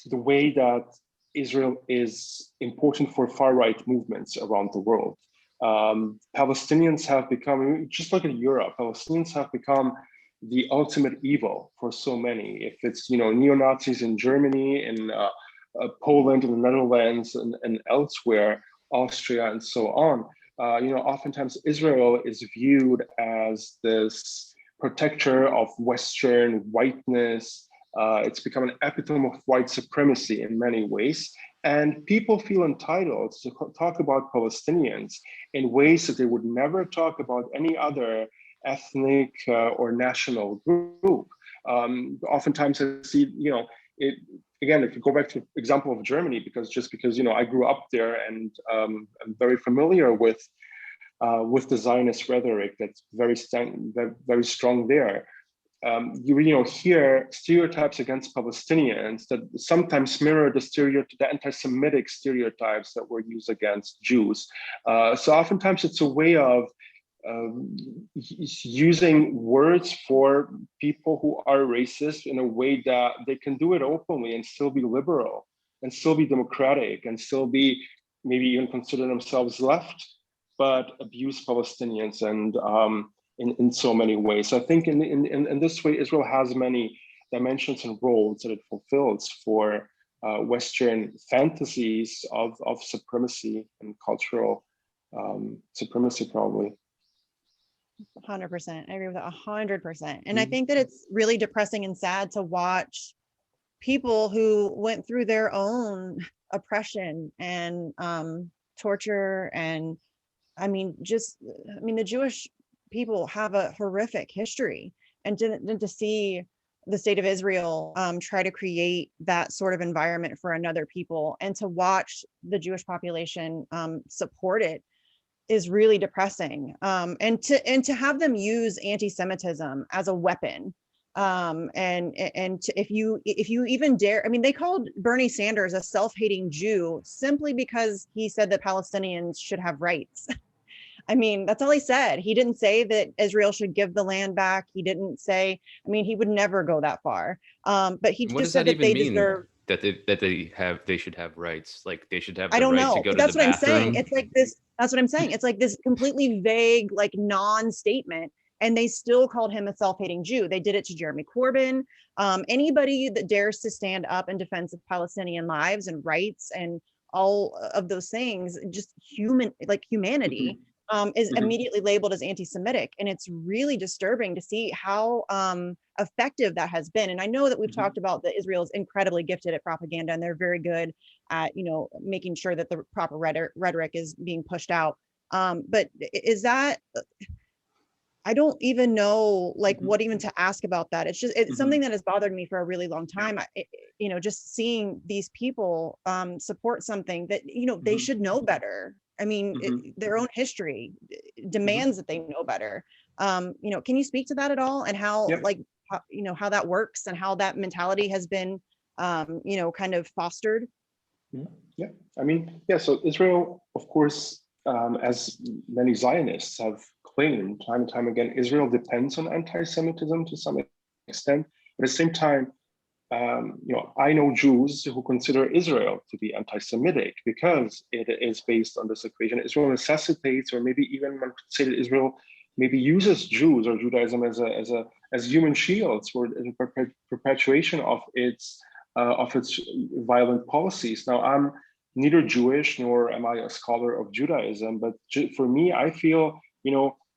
Speaker 2: the way that Israel is important for far-right movements around the world, Palestinians have become, just like in Europe, Palestinians have become the ultimate evil for so many. If it's, neo-Nazis in Germany, in Poland, in the Netherlands, and elsewhere, Austria, and so on, oftentimes Israel is viewed as this protector of Western whiteness. It's become an epitome of white supremacy in many ways. And people feel entitled to talk about Palestinians in ways that they would never talk about any other ethnic or national group. Oftentimes I see, again, if you go back to the example of Germany, because I grew up there and I'm very familiar with the Zionist rhetoric that's very strong there. You hear stereotypes against Palestinians that sometimes mirror the anti-Semitic stereotypes that were used against Jews. So oftentimes it's a way of using words for people who are racist in a way that they can do it openly and still be liberal and still be democratic and still be maybe even consider themselves left, but abuse Palestinians and in so many ways. So I think in this way, Israel has many dimensions and roles that it fulfills for Western fantasies of supremacy and cultural supremacy, probably.
Speaker 3: 100%. I agree with that 100%. And I think that it's really depressing and sad to watch people who went through their own oppression and torture. And the Jewish people have a horrific history, and to see the state of Israel try to create that sort of environment for another people, and to watch the Jewish population support it is really depressing. And to have them use anti-Semitism as a weapon. If you even dare, they called Bernie Sanders a self-hating Jew simply because he said that Palestinians should have rights. That's all he said. He didn't say that Israel should give the land back. He didn't say, he would never go that far. But he just said that they deserve.
Speaker 1: That they should have rights, like they should have
Speaker 3: I don't
Speaker 1: right
Speaker 3: know,
Speaker 1: to go
Speaker 3: but
Speaker 1: to
Speaker 3: that's
Speaker 1: the
Speaker 3: what
Speaker 1: bathroom.
Speaker 3: I'm saying. It's like this. That's what I'm saying. It's like this completely vague, like non-statement, and they still called him a self-hating Jew. They did it to Jeremy Corbyn. Anybody that dares to stand up in defense of Palestinian lives and rights and all of those things, just humanity, is immediately labeled as anti-Semitic. And it's really disturbing to see how effective that has been. And I know that we've talked about that Israel is incredibly gifted at propaganda, and they're very good at, making sure that the proper rhetoric is being pushed out. But is that, I don't even know what even to ask about that. It's something that has bothered me for a really long time. Just seeing these people support something that, they should know better. Their own history demands that they know better. Can you speak to that at all, and how, how that works and how that mentality has been, kind of fostered?
Speaker 2: Yeah. So Israel, of course, as many Zionists have claimed time and time again, Israel depends on anti-Semitism to some extent. But at the same time, I know Jews who consider Israel to be anti-Semitic because it is based on this equation. Israel necessitates, or maybe even one could say that Israel maybe uses Jews or Judaism as human shields for the perpetuation of its violent policies. Now, I'm neither Jewish nor am I a scholar of Judaism, but for me, I feel,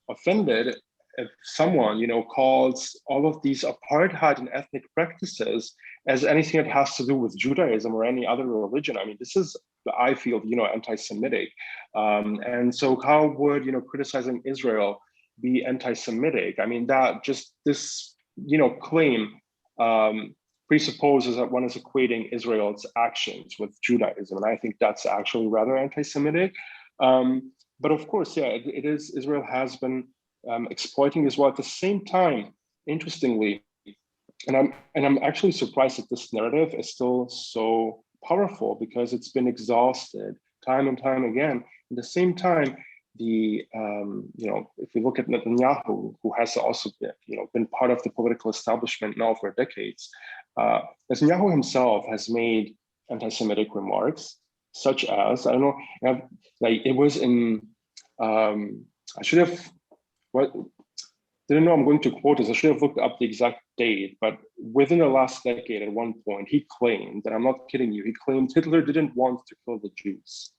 Speaker 2: offended if someone, calls all of these apartheid and ethnic practices as anything that has to do with Judaism or any other religion. I mean, this is, I feel, anti-Semitic. And so how would, criticizing Israel be anti-Semitic? I mean, that just this, claim presupposes that one is equating Israel's actions with Judaism. And I think that's actually rather anti-Semitic. But of course, yeah, it is, Israel has been exploiting Israel at the same time, interestingly. And I'm actually surprised that this narrative is still so powerful, because it's been exhausted time and time again. At the same time, if we look at Netanyahu, who has also been part of the political establishment now for decades, Netanyahu himself has made anti-Semitic remarks, such as, I don't know, like it was in, I should have, didn't know I'm going to quote this. I should have looked up the exact date, but within the last decade, at one point, he claimed, and I'm not kidding you, he claimed Hitler didn't want to kill the Jews.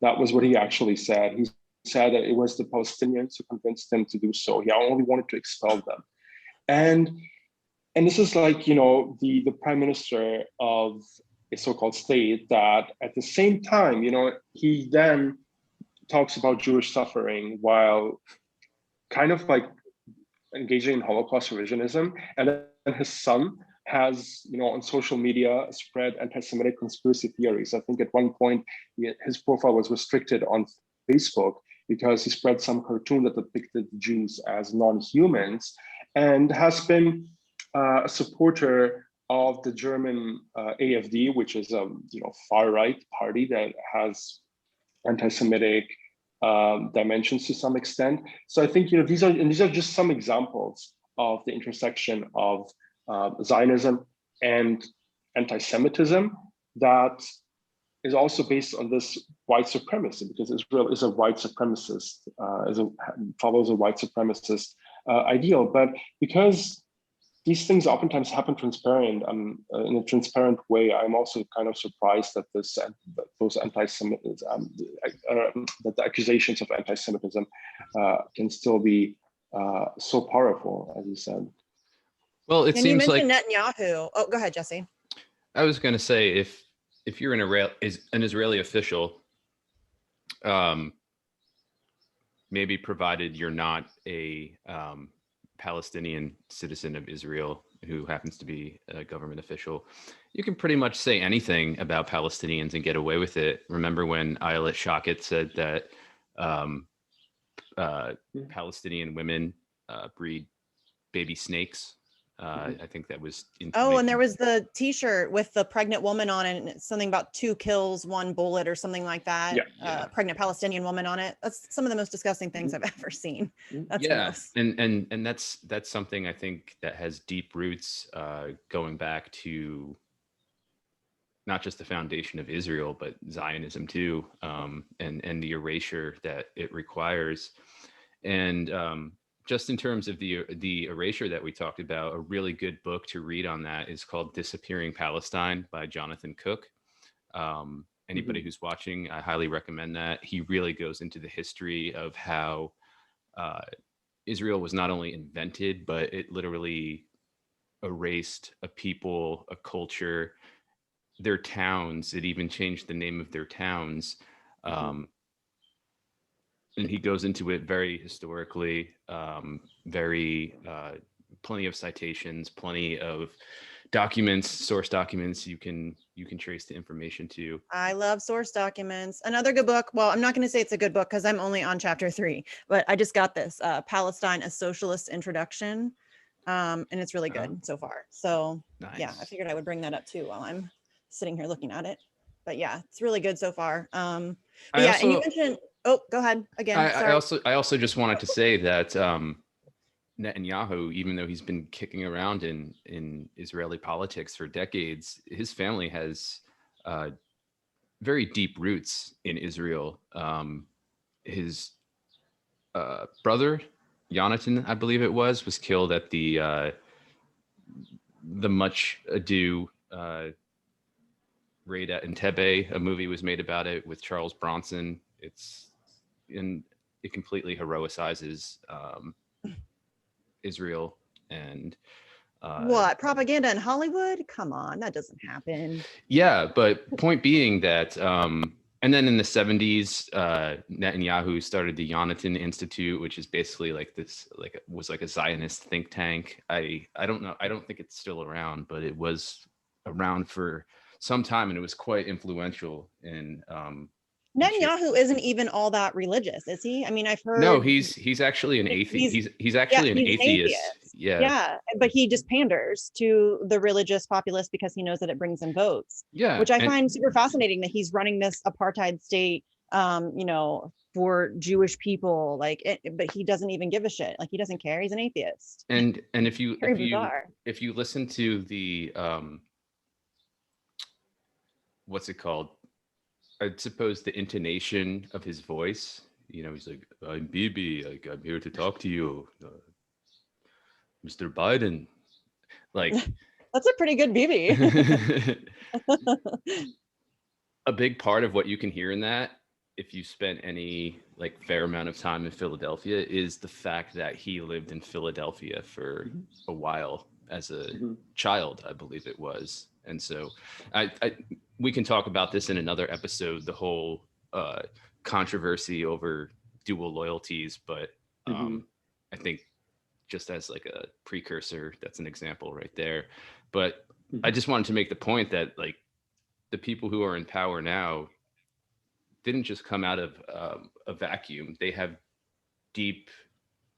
Speaker 2: That was what he actually said. He said that it was the Palestinians who convinced him to do so. He only wanted to expel them. And this is like, the prime minister of a so-called state that at the same time, he then talks about Jewish suffering while kind of like engaging in Holocaust revisionism. And then his son has, on social media, spread anti-Semitic conspiracy theories. I think at one point, his profile was restricted on Facebook because he spread some cartoon that depicted Jews as non-humans, and has been a supporter of the German AfD, which is a far-right party that has anti-Semitic dimensions to some extent. So I think these are just some examples of the intersection of Zionism and anti-Semitism that is also based on this white supremacy, because Israel is a white supremacist, follows a white supremacist ideal. But because these things oftentimes happen transparent, in a transparent way, I'm also kind of surprised that those anti-Semitism, that the accusations of anti-Semitism can still be so powerful, as you said.
Speaker 1: Well, it seems
Speaker 3: you
Speaker 1: like
Speaker 3: mentioned Netanyahu. Oh, go ahead, Jesse.
Speaker 1: I was going to say, if you're an Israeli official, maybe provided you're not a Palestinian citizen of Israel who happens to be a government official, you can pretty much say anything about Palestinians and get away with it. Remember when Ayelet Shaked said that Palestinian women breed baby snakes? I think that was in.
Speaker 3: Oh, and there was the T-shirt with the pregnant woman on it, and it's something about 2 kills, 1 bullet, or something like that.
Speaker 2: Yeah.
Speaker 3: Pregnant Palestinian woman on it. That's some of the most disgusting things I've ever seen. That's
Speaker 1: and that's something I think that has deep roots, going back to not just the foundation of Israel, but Zionism too, and the erasure that it requires, and just in terms of the erasure that we talked about, a really good book to read on that is called Disappearing Palestine by Jonathan Cook. Anybody who's watching, I highly recommend that. He really goes into the history of how Israel was not only invented, but it literally erased a people, a culture, their towns. It even changed the name of their towns. And he goes into it very historically, plenty of citations, plenty of documents, source documents you can trace the information to.
Speaker 3: I love source documents. Another good book. Well, I'm not going to say it's a good book because I'm only on chapter 3, but I just got this, Palestine, A Socialist Introduction. And it's really good so far. So nice. Yeah, I figured I would bring that up too while I'm sitting here looking at it. But yeah, it's really good so far. And you mentioned, oh, go ahead again.
Speaker 1: I also just wanted to say that Netanyahu, even though he's been kicking around in Israeli politics for decades, his family has very deep roots in Israel. His brother, Jonathan, I believe it was killed at the much ado raid at Entebbe. A movie was made about it with Charles Bronson. It completely heroicizes Israel and
Speaker 3: What, propaganda in Hollywood? Come on, that doesn't happen.
Speaker 1: yeah, but point being that and then in the 70s, Netanyahu started the Yonatan Institute, which is basically like this, like was like a Zionist think tank. I don't know. I don't think it's still around, but it was around for some time, and it was quite influential in.
Speaker 3: Netanyahu isn't even all that religious, is he? I mean, I've heard.
Speaker 1: No, he's actually an atheist. He's actually an atheist. Yeah.
Speaker 3: Yeah, but he just panders to the religious populace because he knows that it brings in votes.
Speaker 1: Yeah,
Speaker 3: which I find super fascinating that he's running this apartheid state, for Jewish people, but he doesn't even give a shit. Like, he doesn't care. He's an atheist.
Speaker 1: And if you
Speaker 3: bizarre.
Speaker 1: if you listen to the what's it called? I'd suppose the intonation of his voice, he's like, I'm Bibi, like, I'm here to talk to you, Mr. Biden. Like,
Speaker 3: that's a pretty good Bibi.
Speaker 1: A big part of what you can hear in that, if you spent any like fair amount of time in Philadelphia, is the fact that he lived in Philadelphia for a while as a child, I believe it was. And so we can talk about this in another episode, the whole controversy over dual loyalties. But I think just as like a precursor, that's an example right there. But I just wanted to make the point that like the people who are in power now didn't just come out of a vacuum. They have deep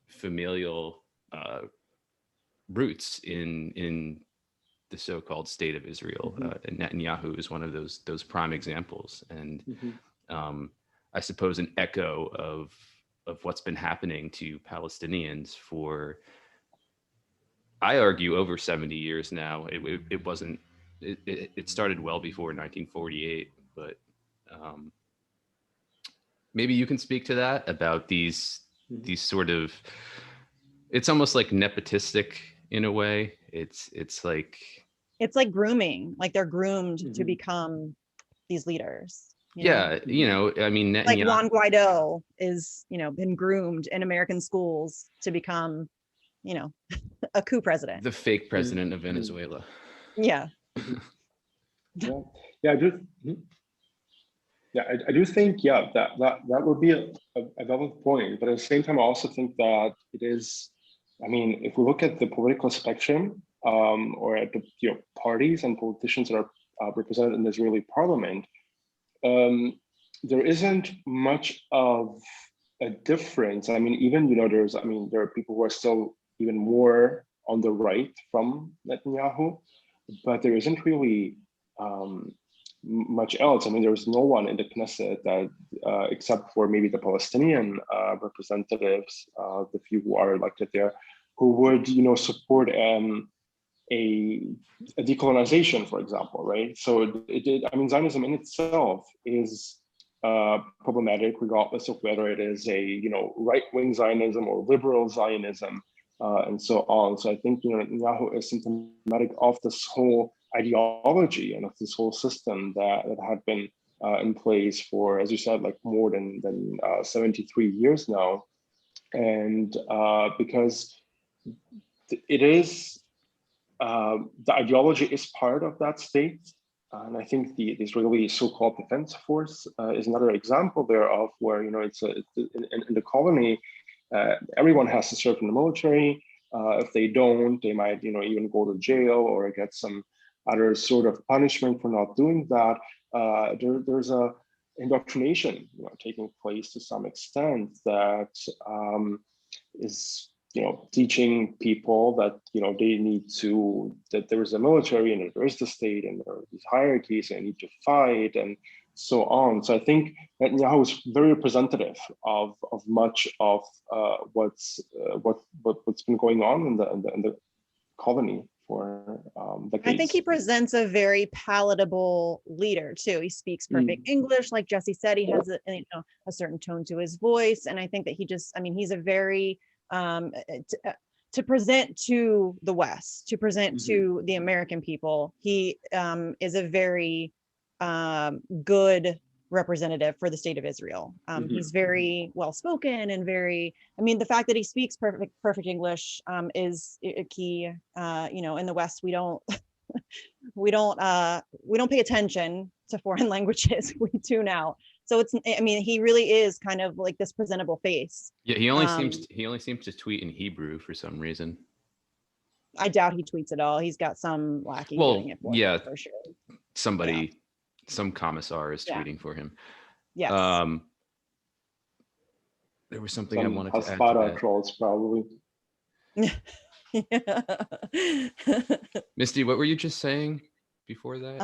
Speaker 1: familial roots in the so-called state of Israel. And Netanyahu is one of those prime examples. And I suppose an echo of what's been happening to Palestinians for, I argue, over 70 years now. It wasn't, it started well before 1948, but maybe you can speak to that, about these sort of, it's almost like nepotistic in a way. It's like
Speaker 3: grooming, like they're groomed to become these leaders.
Speaker 1: I mean,
Speaker 3: like Juan Guaido is, been groomed in American schools to become, a coup president,
Speaker 1: the fake president of Venezuela.
Speaker 3: Yeah.
Speaker 2: I do think that would be a valid point, but at the same time I also think that it is, I mean, if we look at the political spectrum, or at the parties and politicians that are represented in the Israeli parliament, there isn't much of a difference. I mean, even there are people who are still even more on the right from Netanyahu, but there isn't really much else. I mean, there's no one in the Knesset that, except for maybe the Palestinian representatives, the few who are elected there, who would, support a decolonization, for example, right? So Zionism in itself is problematic, regardless of whether it is a right-wing Zionism or liberal Zionism, and so on. So I think Netanyahu is symptomatic of this whole ideology and of this whole system that had been in place for, as you said, like more than 73 years now, and because it is. The ideology is part of that state. And I think the Israeli so-called defense force is another example thereof, where, it's in the colony, everyone has to serve in the military. If they don't, they might, even go to jail or get some other sort of punishment for not doing that. There's a indoctrination, taking place to some extent that is, teaching people that, they need to, that there is a military and there is the state and there are these hierarchies and they need to fight and so on. So I think Netanyahu is very representative of much of what's been going on in the colony for decades.
Speaker 3: I think he presents a very palatable leader too. He speaks perfect English, like Jesse said. He has a certain tone to his voice, and I think that he's a very to present to the West, to present to the American people. He is a very good representative for the state of Israel. He's very well spoken and very, I mean, the fact that he speaks perfect English is a key. In the West, we don't pay attention to foreign languages. We tune out. So he really is kind of like this presentable face.
Speaker 1: Yeah, he only seems to tweet in Hebrew for some reason.
Speaker 3: I doubt he tweets at all. He's got some lackey doing it for him, for sure.
Speaker 1: Some commissar is tweeting for him.
Speaker 3: Yes.
Speaker 1: There was something I wanted to add to that.
Speaker 2: Trolls, probably.
Speaker 1: Misty, what were you just saying before that?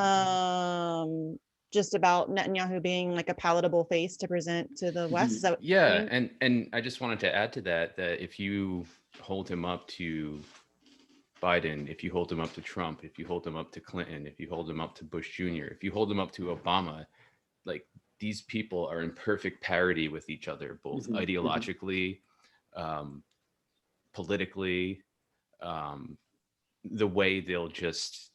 Speaker 3: Just about Netanyahu being like a palatable face to present to the West. Is that
Speaker 1: and I just wanted to add to that if you hold him up to Biden, if you hold him up to Trump, if you hold him up to Clinton, if you hold him up to Bush Jr., if you hold him up to Obama, like these people are in perfect parity with each other, both ideologically, politically, the way they'll just,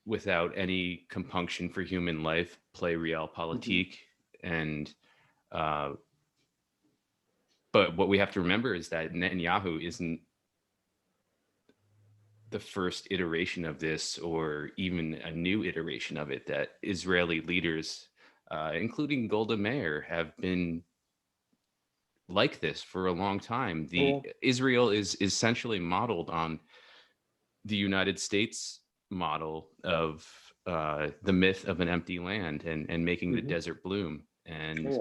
Speaker 1: without any compunction for human life, play realpolitik. And but what we have to remember is that Netanyahu isn't the first iteration of this, or even a new iteration of it, that Israeli leaders, including Golda Meir, have been like this for a long time. Israel is essentially modeled on the United States model of the myth of an empty land and making the desert bloom. And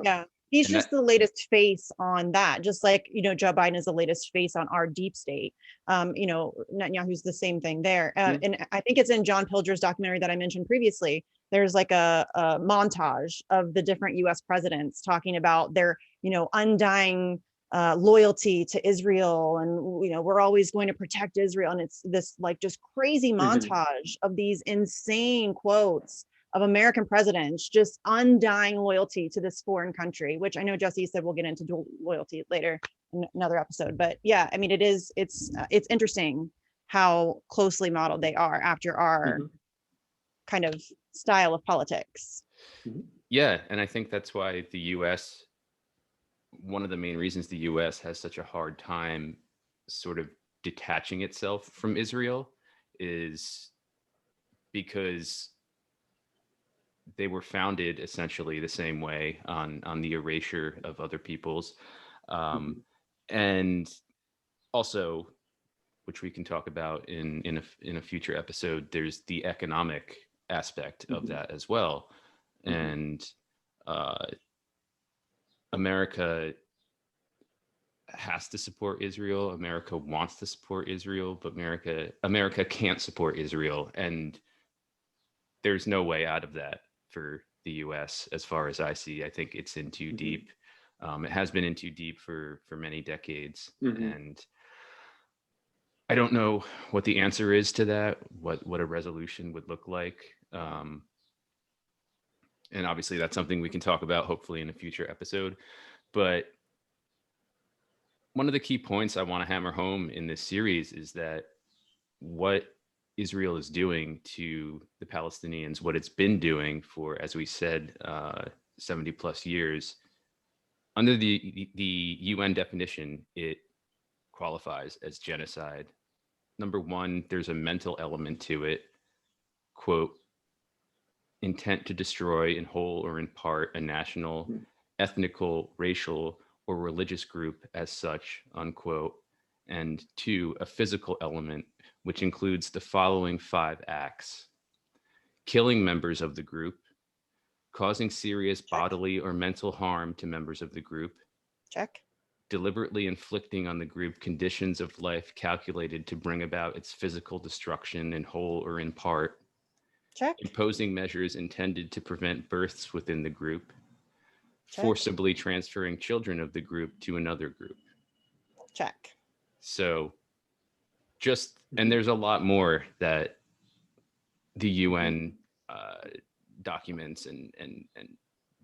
Speaker 3: he's just the latest face on that, just like Joe Biden is the latest face on our deep state. Netanyahu's the same thing there. And I think it's in John Pilger's documentary that I mentioned previously. There's like a montage of the different US presidents talking about their undying loyalty to Israel, and we're always going to protect Israel. And it's this like just crazy montage of these insane quotes of American presidents just undying loyalty to this foreign country, which I know Jesse said we'll get into dual loyalty later in another episode. But yeah, I mean, it's interesting how closely modeled they are after our kind of style of politics.
Speaker 1: Yeah, and I think that's why the US, one of the main reasons the US has such a hard time sort of detaching itself from Israel is because they were founded essentially the same way on the erasure of other peoples. And also, which we can talk about in a future episode, there's the economic aspect of that as well. And America has to support Israel. America wants to support Israel, but America can't support Israel. And there's no way out of that for the US, as far as I see. I think it's in too deep. It has been in too deep for many decades. And I don't know what the answer is to that, what a resolution would look like. And obviously that's something we can talk about hopefully in a future episode. But one of the key points I want to hammer home in this series is that what Israel is doing to the Palestinians, what it's been doing for, as we said, 70 plus years, under the UN definition, it qualifies as genocide. Number one, there's a mental element to it. Quote, intent to destroy in whole or in part a national, ethnical, racial, or religious group as such, unquote. And two, a physical element, which includes the following 5 acts: killing members of the group, causing serious bodily or mental harm to members of the group.
Speaker 3: Check.
Speaker 1: Deliberately inflicting on the group conditions of life calculated to bring about its physical destruction in whole or in part.
Speaker 3: Check.
Speaker 1: Imposing measures intended to prevent births within the group.
Speaker 3: Check.
Speaker 1: Forcibly transferring children of the group to another group.
Speaker 3: Check.
Speaker 1: So and there's a lot more that the UN documents and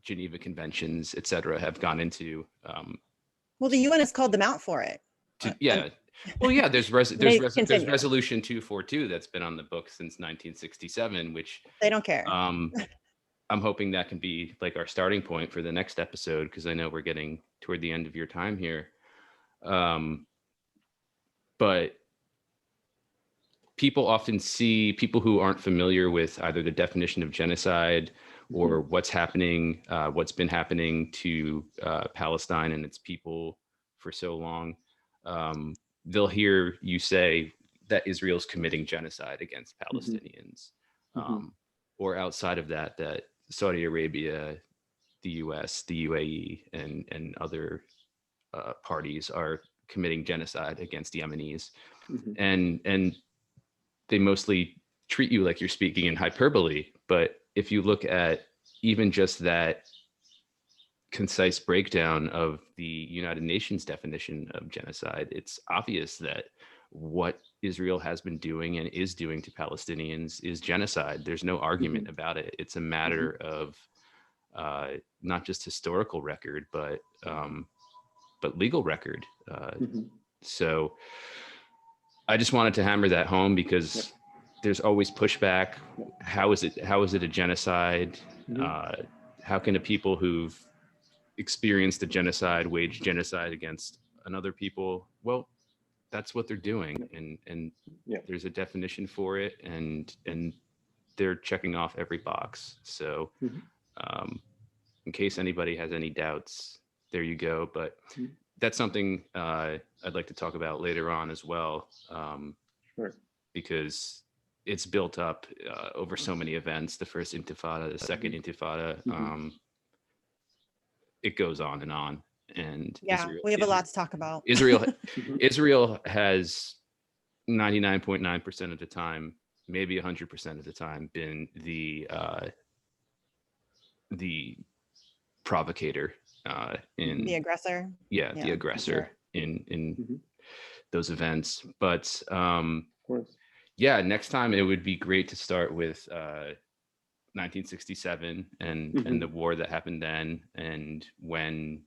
Speaker 1: Geneva Conventions, et cetera, have gone into.
Speaker 3: Well, the UN has called them out for it.
Speaker 1: There's Resolution 242 that's been on the book since 1967, which
Speaker 3: they don't care.
Speaker 1: I'm hoping that can be like our starting point for the next episode, because I know we're getting toward the end of your time here. But people often see people who aren't familiar with either the definition of genocide or what's happening, what's been happening to Palestine and its people for so long. They'll hear you say that Israel's committing genocide against Palestinians, or outside of that, that Saudi Arabia, the US, the UAE, and other parties are committing genocide against Yemenis. And they mostly treat you like you're speaking in hyperbole. But if you look at even just that concise breakdown of the United Nations definition of genocide, it's obvious that what Israel has been doing and is doing to Palestinians is genocide. There's no argument about it. It's a matter of not just historical record, but legal record. So I just wanted to hammer that home, because there's always pushback. How is it a genocide? How can a people who've experienced a genocide wage genocide against another people? Well, that's what they're doing, and there's a definition for it, and they're checking off every box. So in case anybody has any doubts, there you go. But that's something I'd like to talk about later on as well, because it's built up over so many events. The first Intifada, the second Intifada, it goes on and on. And
Speaker 3: we have a lot to talk about.
Speaker 1: Israel has 99.9% of the time, maybe 100% of the time, been the provocator, in
Speaker 3: the aggressor.
Speaker 1: The aggressor in those events. But next time it would be great to start with 1967 and the war that happened then, and when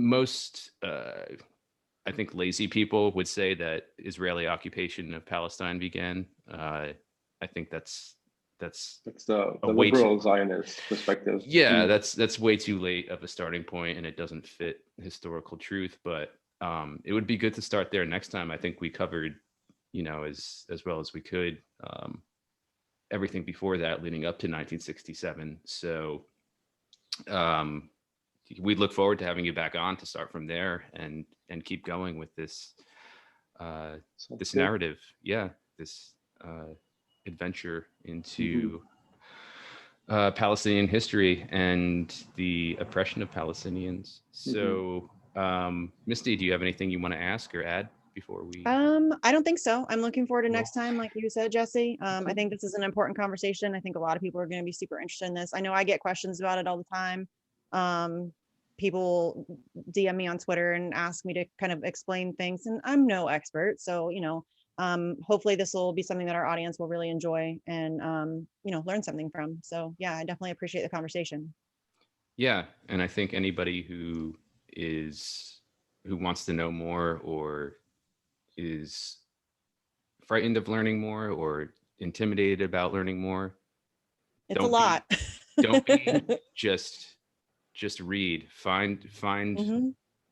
Speaker 1: most I think lazy people would say that Israeli occupation of Palestine began. I think that's
Speaker 2: the liberal Zionist perspective.
Speaker 1: Yeah, that's way too late of a starting point, and it doesn't fit historical truth. But it would be good to start there next time. I think we covered, as well as we could, everything before that, leading up to 1967. So we look forward to having you back on to start from there and keep going with this narrative. Yeah, this adventure into Palestinian history and the oppression of Palestinians. So, Misty, do you have anything you want to ask or add before we?
Speaker 3: I don't think so. I'm looking forward to next time, like you said, Jesse. I think this is an important conversation. I think a lot of people are going to be super interested in this. I know I get questions about it all the time. People DM me on Twitter and ask me to kind of explain things, and I'm no expert. So, hopefully this will be something that our audience will really enjoy and, learn something from. So yeah, I definitely appreciate the conversation.
Speaker 1: Yeah. And I think anybody who wants to know more, or is frightened of learning more, or intimidated about learning more,
Speaker 3: it's a lot.
Speaker 1: Don't be just read, find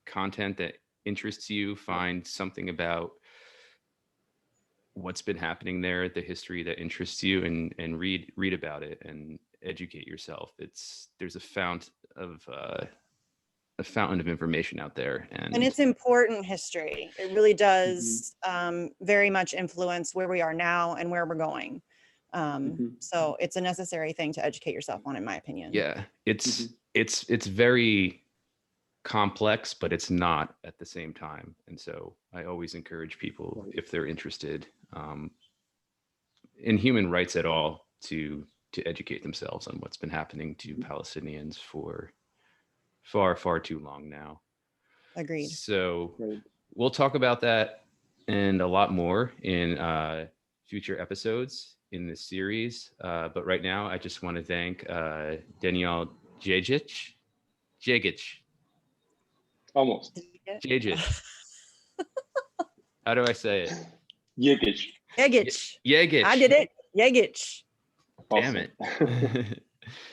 Speaker 1: content that interests you, find something about what's been happening there, the history that interests you, and read about it and educate yourself. There's a fountain of information out there, and
Speaker 3: it's important history. It really does very much influence where we are now and where we're going. So it's a necessary thing to educate yourself on, in my opinion.
Speaker 1: Yeah, it's very complex, but it's not at the same time. And so I always encourage people, if they're interested in human rights at all, to educate themselves on what's been happening to Palestinians for far, far too long now.
Speaker 3: Agreed.
Speaker 1: So we'll talk about that and a lot more in future episodes in this series. But right now, I just want to thank Denijal Jegić.
Speaker 2: Almost.
Speaker 1: Jegić. How do I say it?
Speaker 2: Jegić.
Speaker 3: Jegić.
Speaker 1: Jegić.
Speaker 3: I did it. Jegić.
Speaker 1: Damn
Speaker 2: Awesome.
Speaker 1: it.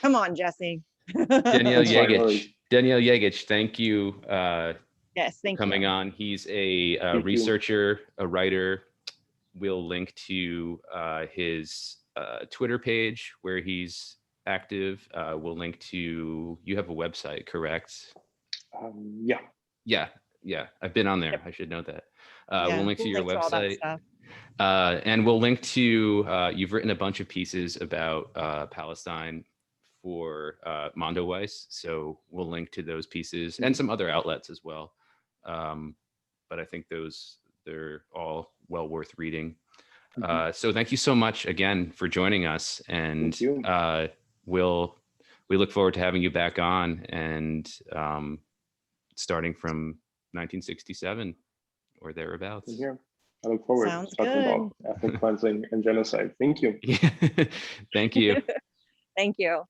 Speaker 3: Come on, Jesse.
Speaker 1: Denijal
Speaker 2: That's fine, no
Speaker 1: Jegić.
Speaker 2: worries.
Speaker 1: Denijal Jegić, thank you
Speaker 3: Yes,
Speaker 1: for
Speaker 3: thank
Speaker 1: coming
Speaker 3: you.
Speaker 1: on. He's a
Speaker 2: Thank you.
Speaker 1: researcher, a writer. We'll link to his Twitter page where he's active. We'll link to, you have a website, correct?
Speaker 2: Yeah.
Speaker 1: Yeah. I've been on there.
Speaker 3: Yep.
Speaker 1: I should know that.
Speaker 3: Yeah,
Speaker 1: We'll link to your
Speaker 3: all that
Speaker 1: website.
Speaker 3: stuff.
Speaker 1: And we'll link to, you've written a bunch of pieces about Palestine for Mondo Weiss. So we'll link to those pieces and some other outlets as well. But I think they're all well worth reading. So thank you so much again for joining us. And we look forward to having you back on, and starting from 1967 or thereabouts.
Speaker 2: Here. I look forward
Speaker 3: Sounds
Speaker 2: to talking about ethnic cleansing and genocide. Thank you.
Speaker 1: Thank you.
Speaker 3: Thank you.